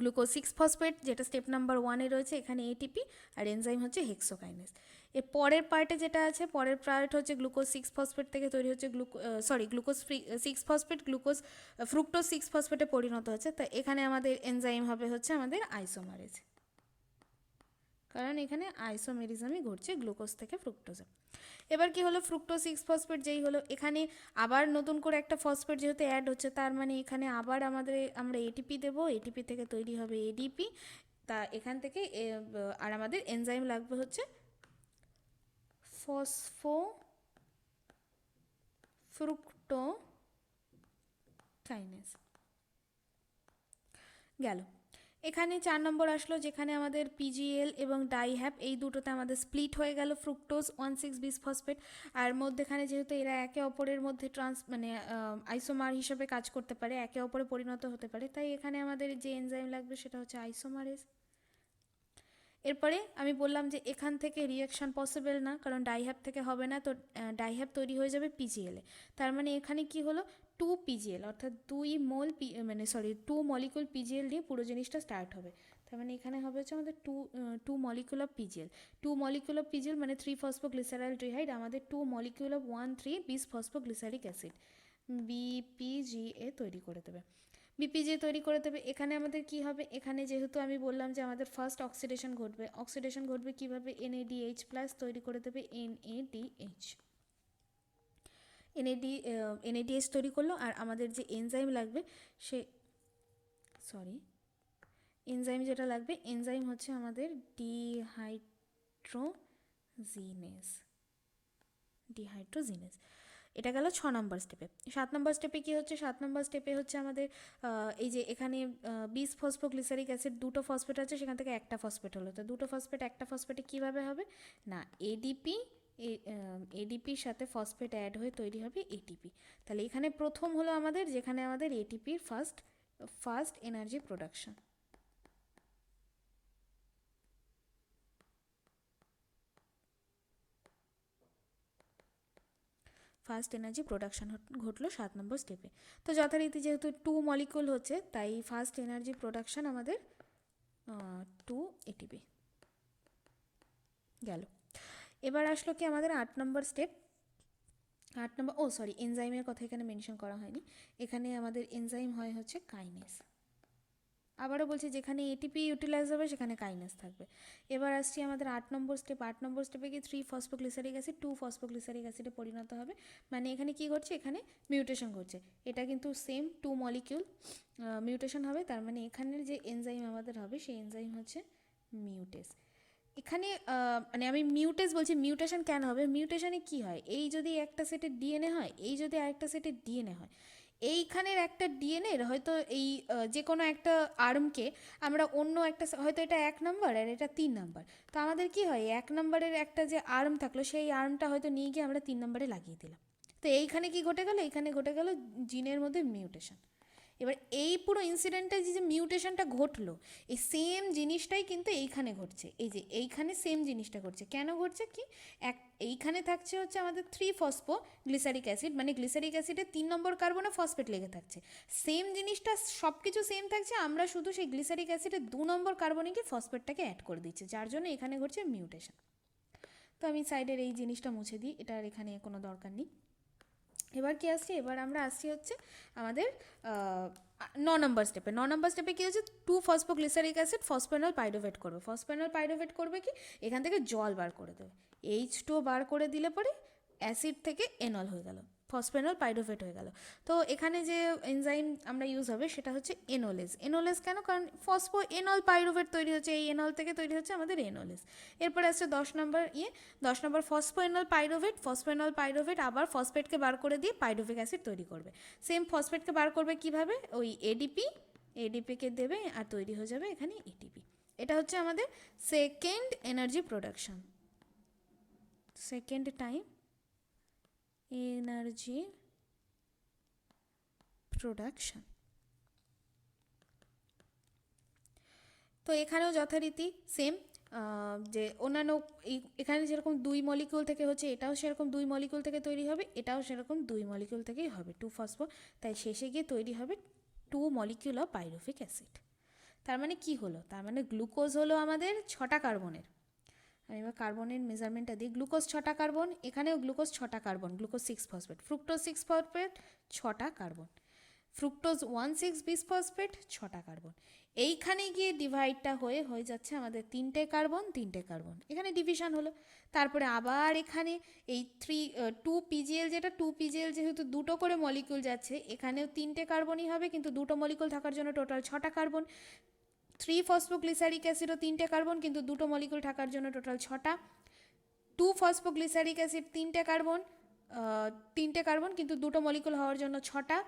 গ্লুকোজ 6 ফসফেট, যেটা স্টেপ নাম্বার 1-এ রয়েছে। এখানে এটিপি আর এনজাইম হচ্ছে হেক্সোকাইনেজ। এর পরের পার্টে যেটা আছে, পরের পার্ট হচ্ছে গ্লুকোজ 6 ফসফেট থেকে তৈরি হচ্ছে গ্লুকোজ 6 ফসফেট, ফ্রুক্টোজ 6 ফসফেটে পরিণত হচ্ছে। তা এখানে আমাদের এনজাইম হবে হচ্ছে আমাদের আইসোমারেজ, কারণ এখানে আইসোমেরিজমই ঘটছে গ্লুকোজ থেকে ফ্রুক্টোজে। এবার কি হলো, ফ্রুক্টোজ 6 ফসফেট যেই হলো, এখানে আবার নতুন করে একটা ফসফেট যেহেতু অ্যাড হচ্ছে, তার মানে এখানে আবার আমরা এটিপি দেবো, এটিপি থেকে তৈরি হবে এডিপি। তা এখান থেকে আর আমাদের এনজাইম লাগবে হচ্ছে ফসফোফ্রুক্টোকাইনেজ। গেল। এখানে 4 নম্বর আসলো, যেখানে আমাদের পিজিএল এবং ডাইহ্যাপ এই দুটোতে আমাদের স্প্লিট হয়ে গেল ফ্রুক্টোজ 1,6-বিস-ফসফেট। আর মধ্যেখানে যেহেতু এরা একে অপরের মধ্যে আইসোমার হিসেবে কাজ করতে পারে, একে অপরে পরিণত হতে পারে, তাই এখানে আমাদের যে এনজাইম লাগবে সেটা হচ্ছে আইসোমারেজ। এরপরে আমি বললাম যে এখান থেকে রিয়াকশান পসিবল না, কারণ ডাইহ্যাপ থেকে হবে না, তো ডাইহ্যাপ তৈরি হয়ে যাবে পিজিএলে। তার মানে এখানে কি হলো, 2 পিজিএল, অর্থাৎ 2 মলিকুল পিজিএল দিয়ে পুরো জিনিসটা স্টার্ট হবে। তার মানে এখানে হবে হচ্ছে আমাদের 2 molecule of PGL. 2 molecule of PGL মানে 3-ফসফোগ্লিসারাইলডিহাইড আমাদের 2 মলিকুল অফ 1,3-বিস-ফসফোগ্লিসারিক অ্যাসিড বিপিজিএ তৈরি করে দেবে। বিপিজে তৈরি করে দেবে। এখানে আমাদের কি হবে, এখানে যেহেতু আমি বললাম যে আমাদের ফার্স্ট অক্সিডেশন ঘটবে কিভাবে, এনএডিএইচ প্লাস তৈরি করে দেবে এনএডিএইচ তৈরি করলো। আর আমাদের যে এনজাইম লাগবে যেটা লাগবে, এনজাইম হচ্ছে আমাদের ডিহাইড্রোজিনেজ। এটা গেল 6 নম্বর স্টেপে। 7 নম্বর স্টেপে কী হচ্ছে, 7 নম্বর স্টেপে হচ্ছে আমাদের এই যে এখানে 20-ফসফোগ্লিসারিক অ্যাসিড, 2টো ফসফেট আছে, সেখান থেকে একটা ফসফেট হলো। তো 2টো ফসফেট একটা ফসফেটে কীভাবে হবে না, এডিপির সাথে ফসফেট অ্যাড হয়ে তৈরি হবে এটিপি। তাহলে এখানে প্রথম হলো আমাদের, যেখানে আমাদের এটিপির first energy production. First energy production ঘটলো 7 নম্বর স্টেপে। তো যথারীতি যেহেতু 2 মলিকুল হচ্ছে, তাই ফার্স্ট এনার্জি প্রোডাকশান আমাদের 2 এটিপি গেল। এবার আসলো কি আমাদের 8 নম্বর স্টেপ। এনজাইমের কথা এখানে মেনশন করা হয়নি। এখানে আমাদের এনজাইম হয় হচ্ছে কাইনেজ। আবারও বলছি, যেখানে এটিপি ইউটিলাইজ হবে সেখানে কাইনেজ থাকবে। এবার আসছি আমাদের 8 নম্বর স্টেপ। 8 নম্বর স্টেপে কি 3-ফসফোগ্লিসারিক অ্যাসিড 2-ফসফোগ্লিসারিক অ্যাসিডে পরিণত হবে। মানে এখানে কি ঘটছে, এখানে মিউটেশন ঘটছে। এটা কিন্তু সেম 2 মলিকিউল মিউটেশন হবে। তার মানে এখানের যে এনজাইম আমাদের হবে, সেই এনজাইম হচ্ছে মিউটেস। এখানে মানে আমি মিউটেস বলছি, মিউটেশন কেন হবে, মিউটেশনে কি হয়, এই যদি একটা সেটের ডিএনএ হয়, এই যদি আরেকটা সেটের ডিএনএ হয়, এইখানের একটা ডিএনএর হয়তো এই যে কোনো একটা আর্মকে আমরা অন্য একটা, হয়তো এটা 1 নম্বর আর এটা 3 নম্বর, তো আমাদের কি হয়, 1 নম্বরের একটা যে আর্ম থাকলো, সেই আর্মটা হয়তো নিয়ে গিয়ে আমরা 3 নম্বরে লাগিয়ে দিলাম। তো এইখানে কি ঘটে গেল, এখানে ঘটে গেল জিনের মধ্যে মিউটেশন। এবার এই পুরো ইনসিডেন্টটা যে মিউটেশনটা ঘটলো, এই সেম জিনিসটাই কিন্তু এইখানে ঘটছে। এই যে এইখানে সেম জিনিসটা ঘটছে, কেন ঘটছে কি, এইখানে থাকছে হচ্ছে আমাদের 3-ফসফোগ্লিসারিক অ্যাসিড, মানে গ্লিসারিক অ্যাসিডের 3 নম্বর কার্বনে ফসফেট লেগে থাকছে। সেম জিনিসটা সব কিছু সেম থাকছে, আমরা শুধু সেই গ্লিসারিক অ্যাসিডের 2 নম্বর কার্বনে গিয়ে ফসফেটটাকে অ্যাড করে দিচ্ছি, যার জন্য এখানে ঘটছে মিউটেশন। তো আমি সাইডের এই জিনিসটা মুছে দিই, এটার এখানে কোনো দরকার নেই। এবার কি আসছে, এবার আমরা আসছি হচ্ছে আমাদের 9 নম্বর স্টেপে। 9 নম্বর স্টেপে কী হচ্ছে, 2-ফসফোগ্লিসারিক অ্যাসিড ফসফেনল পাইরুভেট করবে। ফসফেনল পাইরুভেট করবে কি, এখান থেকে জল বার করে দেবে। H2O বার করে দিলে পরে অ্যাসিড থেকে এনল হয়ে গেল, ফসফেনল পাইরুভেট হয়ে গেল। তো এখানে যে এনজাইম আমরা ইউজ হবে সেটা হচ্ছে এনোলেজ। এনোলেজ কেন, কারণ ফসফো এনল পাইরুভেট তৈরি হচ্ছে, এই এনল থেকে তৈরি হচ্ছে আমাদের এনোলেজ। এরপরে আসছে 10 নম্বর 10 নম্বর ফসফোএনল পাইরুভেট। ফসফোএনল পাইরুভেট আবার ফসফেটকে বার করে দিয়ে পাইরুভিক অ্যাসিড তৈরি করবে। সেম ফসফেটকে বার করবে কিভাবে, ওই এডিপিকে দেবে আর তৈরি হয়ে যাবে এখানে এটিপি। এটা হচ্ছে আমাদের second energy production, second time energy production. তো এখানেও যথারীতি সেম, যে অন্যান্য এখানে যেরকম 2 মলিকিউল থেকে হচ্ছে, এটাও সেরকম 2 মলিকিউল থেকে তৈরি হবে, এটাও সেরকম 2 মলিকিউল থেকেই হবে 2-ফসফো। তাই শেষে গিয়ে তৈরি হবে 2 মলিকিউল অফ পাইরুভিক অ্যাসিড। তার মানে কি হলো, তার মানে গ্লুকোজ হলো আমাদের 6টা কার্বনের। আমি এবার কার্বনের মেজারমেন্টটা দিই। গ্লুকোজ 6টা কার্বন, এখানেও গ্লুকোজ 6টা কার্বন, গ্লুকোজ 6-ফসফেট। ফ্রুক্টোজ 6-ফসফেট 6টা কার্বন। ফ্রুক্টোজ 1,6-বিসফসফেট 6টা কার্বন। এইখানে গিয়ে ডিভাইডটা হয়ে যাচ্ছে আমাদের 3টে কার্বন 3টে কার্বন, এখানে ডিভিশন হলো। তারপরে আবার এখানে এই 2 পিজিএল, যেটা 2 পিজিএল যেহেতু দুটো করে মলিকিউল যাচ্ছে, এখানেও 3টে কার্বনই হবে, কিন্তু দুটো মলিকিউল থাকার জন্য টোটাল 6টা কার্বন। 3-ফসফোগ্লিসারিক অ্যাসিডও 3টে কার্বন, কিন্তু দুটো মলিকিউল থাকার জন্য টোটাল 6টা। 2-ফসফোগ্লিসারিক অ্যাসিড 3টে কার্বন, 3টে কার্বন কিন্তু দুটো মলিকুল হওয়ার জন্য 6টা।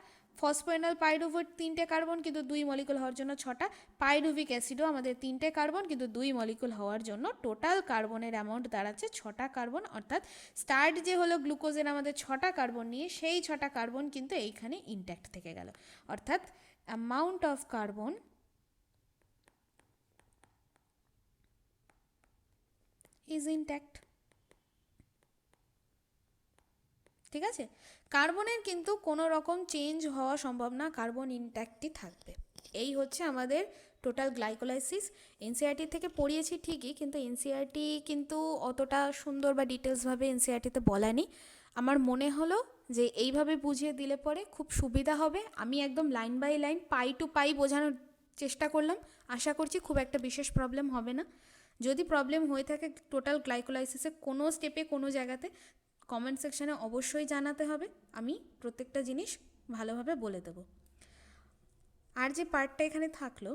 ফসফোএনল পাইরুভেট 3টে কার্বন কিন্তু 2 মলিকুল হওয়ার জন্য 6টা। পাইরুভিক অ্যাসিডও আমাদের 3টে কার্বন কিন্তু 2 মলিকুল হওয়ার জন্য টোটাল কার্বনের অ্যামাউন্ট দাঁড়াচ্ছে 6টা কার্বন। অর্থাৎ স্টার্ট যে হলো গ্লুকোজের আমাদের 6টা কার্বন নিয়ে, সেই 6টা কার্বন কিন্তু এইখানে ইনট্যাক্ট থেকে গেল। অর্থাৎ amount of carbon is intact. ঠিক আছে, কার্বনের কিন্তু কোনো রকম চেঞ্জ হওয়া সম্ভব না, কার্বন ইনট্যাক্টই থাকবে। এই হচ্ছে আমাদের টোটাল গ্লাইকোলাইসিস। এনসিইআরটি থেকে পড়িয়েছি ঠিকই, কিন্তু এনসিইআরটি কিন্তু অতটা সুন্দর বা ডিটেলসভাবে এনসিইআরটিতে বলানি। আমার মনে হলো যে এইভাবে বুঝিয়ে দিলে পরে খুব সুবিধা হবে। আমি একদম লাইন বাই লাইন, পাই টু পাই বোঝানোর চেষ্টা করলাম। আশা করছি খুব একটা বিশেষ প্রবলেম হবে না। যদি প্রবলেম হয়ে থাকে টোটাল গ্লাইকোলাইসিসে কোনো স্টেপে কোনো জায়গাতে, কমেন্ট সেকশানে অবশ্যই জানাতে হবে, আমি প্রত্যেকটা জিনিস ভালোভাবে বলে দেবো। আর যে পার্টটা এখানে থাকলো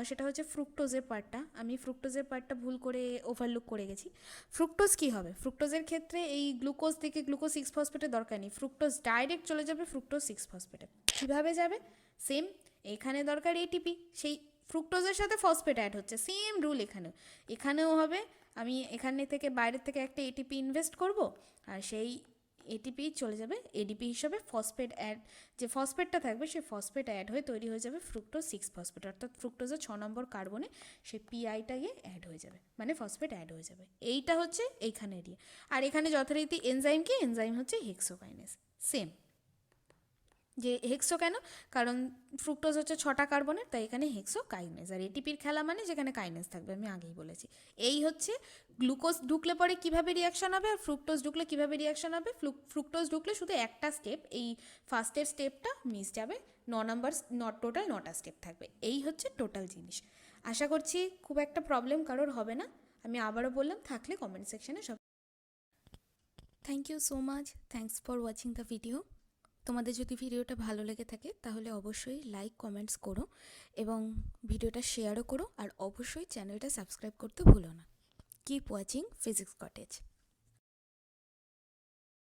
সেটা হচ্ছে ফ্রুক্টোজের পার্টটা। আমি ফ্রুক্টোজের পার্টটা ভুল করে ওভারলুক করে গেছি। ফ্রুক্টোজ কী হবে, ফ্রুক্টোজের ক্ষেত্রে এই গ্লুকোজ থেকে গ্লুকোজ 6-ফসফেটের দরকার নেই, ফ্রুক্টোজ ডাইরেক্ট চলে যাবে ফ্রুক্টোজ 6-ফসফেটে। কীভাবে যাবে, সেম এখানে দরকার এটিপি, সেই ফ্রুক্টোজের সাথে ফসফেট অ্যাড হচ্ছে, সেম রুল এখানেও হবে। আমি এখানে থেকে বাইরের থেকে একটা এটিপি ইনভেস্ট করব, আর সেই এটিপি চলে যাবে এডিপি হিসাবে। ফসফেট অ্যাড, যে ফসফেটটা থাকবে সেই ফসফেট অ্যাড হয়ে তৈরি হয়ে যাবে ফ্রুক্টোজ 6-ফসফেট। অর্থাৎ ফ্রুক্টোজের 6 নম্বর কার্বনে সেই পিআইটা গিয়ে অ্যাড হয়ে যাবে, মানে ফসফেট অ্যাড হয়ে যাবে। এইটা হচ্ছে এইখানে এরিয়া। আর এখানে যথারীতি এনজাইম কি, এনজাইম হচ্ছে হেক্সোকাইনেজ। সেম, যে হেক্সো কেন, কারণ ফ্রুক্টোজ হচ্ছে 6টা কার্বনের, তাই এখানে হেক্সোকাইনেজ। আর এটিপির খেলা মানে যেখানে কাইনেজ থাকবে, আমি আগেই বলেছি। এই হচ্ছে গ্লুকোজ ঢুকলে পরে কীভাবে রিয়াকশান হবে, আর ফ্রুক্টোজ ঢুকলে কীভাবে রিয়াকশান হবে। ফ্রুক্টোজ ঢুকলে শুধু একটা স্টেপ, এই ফার্স্টের স্টেপটা মিস যাবে, টোটাল 9টা স্টেপ থাকবে। এই হচ্ছে টোটাল জিনিস। আশা করছি খুব একটা প্রবলেম কারোর হবে না। আমি আবারও বললাম, থাকলে কমেন্ট সেকশানে সব। Thank you so much, thanks for watching the video. তোমাদের যদি ভিডিওটা ভালো লেগে থাকে তাহলে অবশ্যই লাইক কমেন্টস করো এবং ভিডিওটা শেয়ারও করো, আর অবশ্যই চ্যানেলটা সাবস্ক্রাইব করতে ভুলো না। Keep watching physics cottage.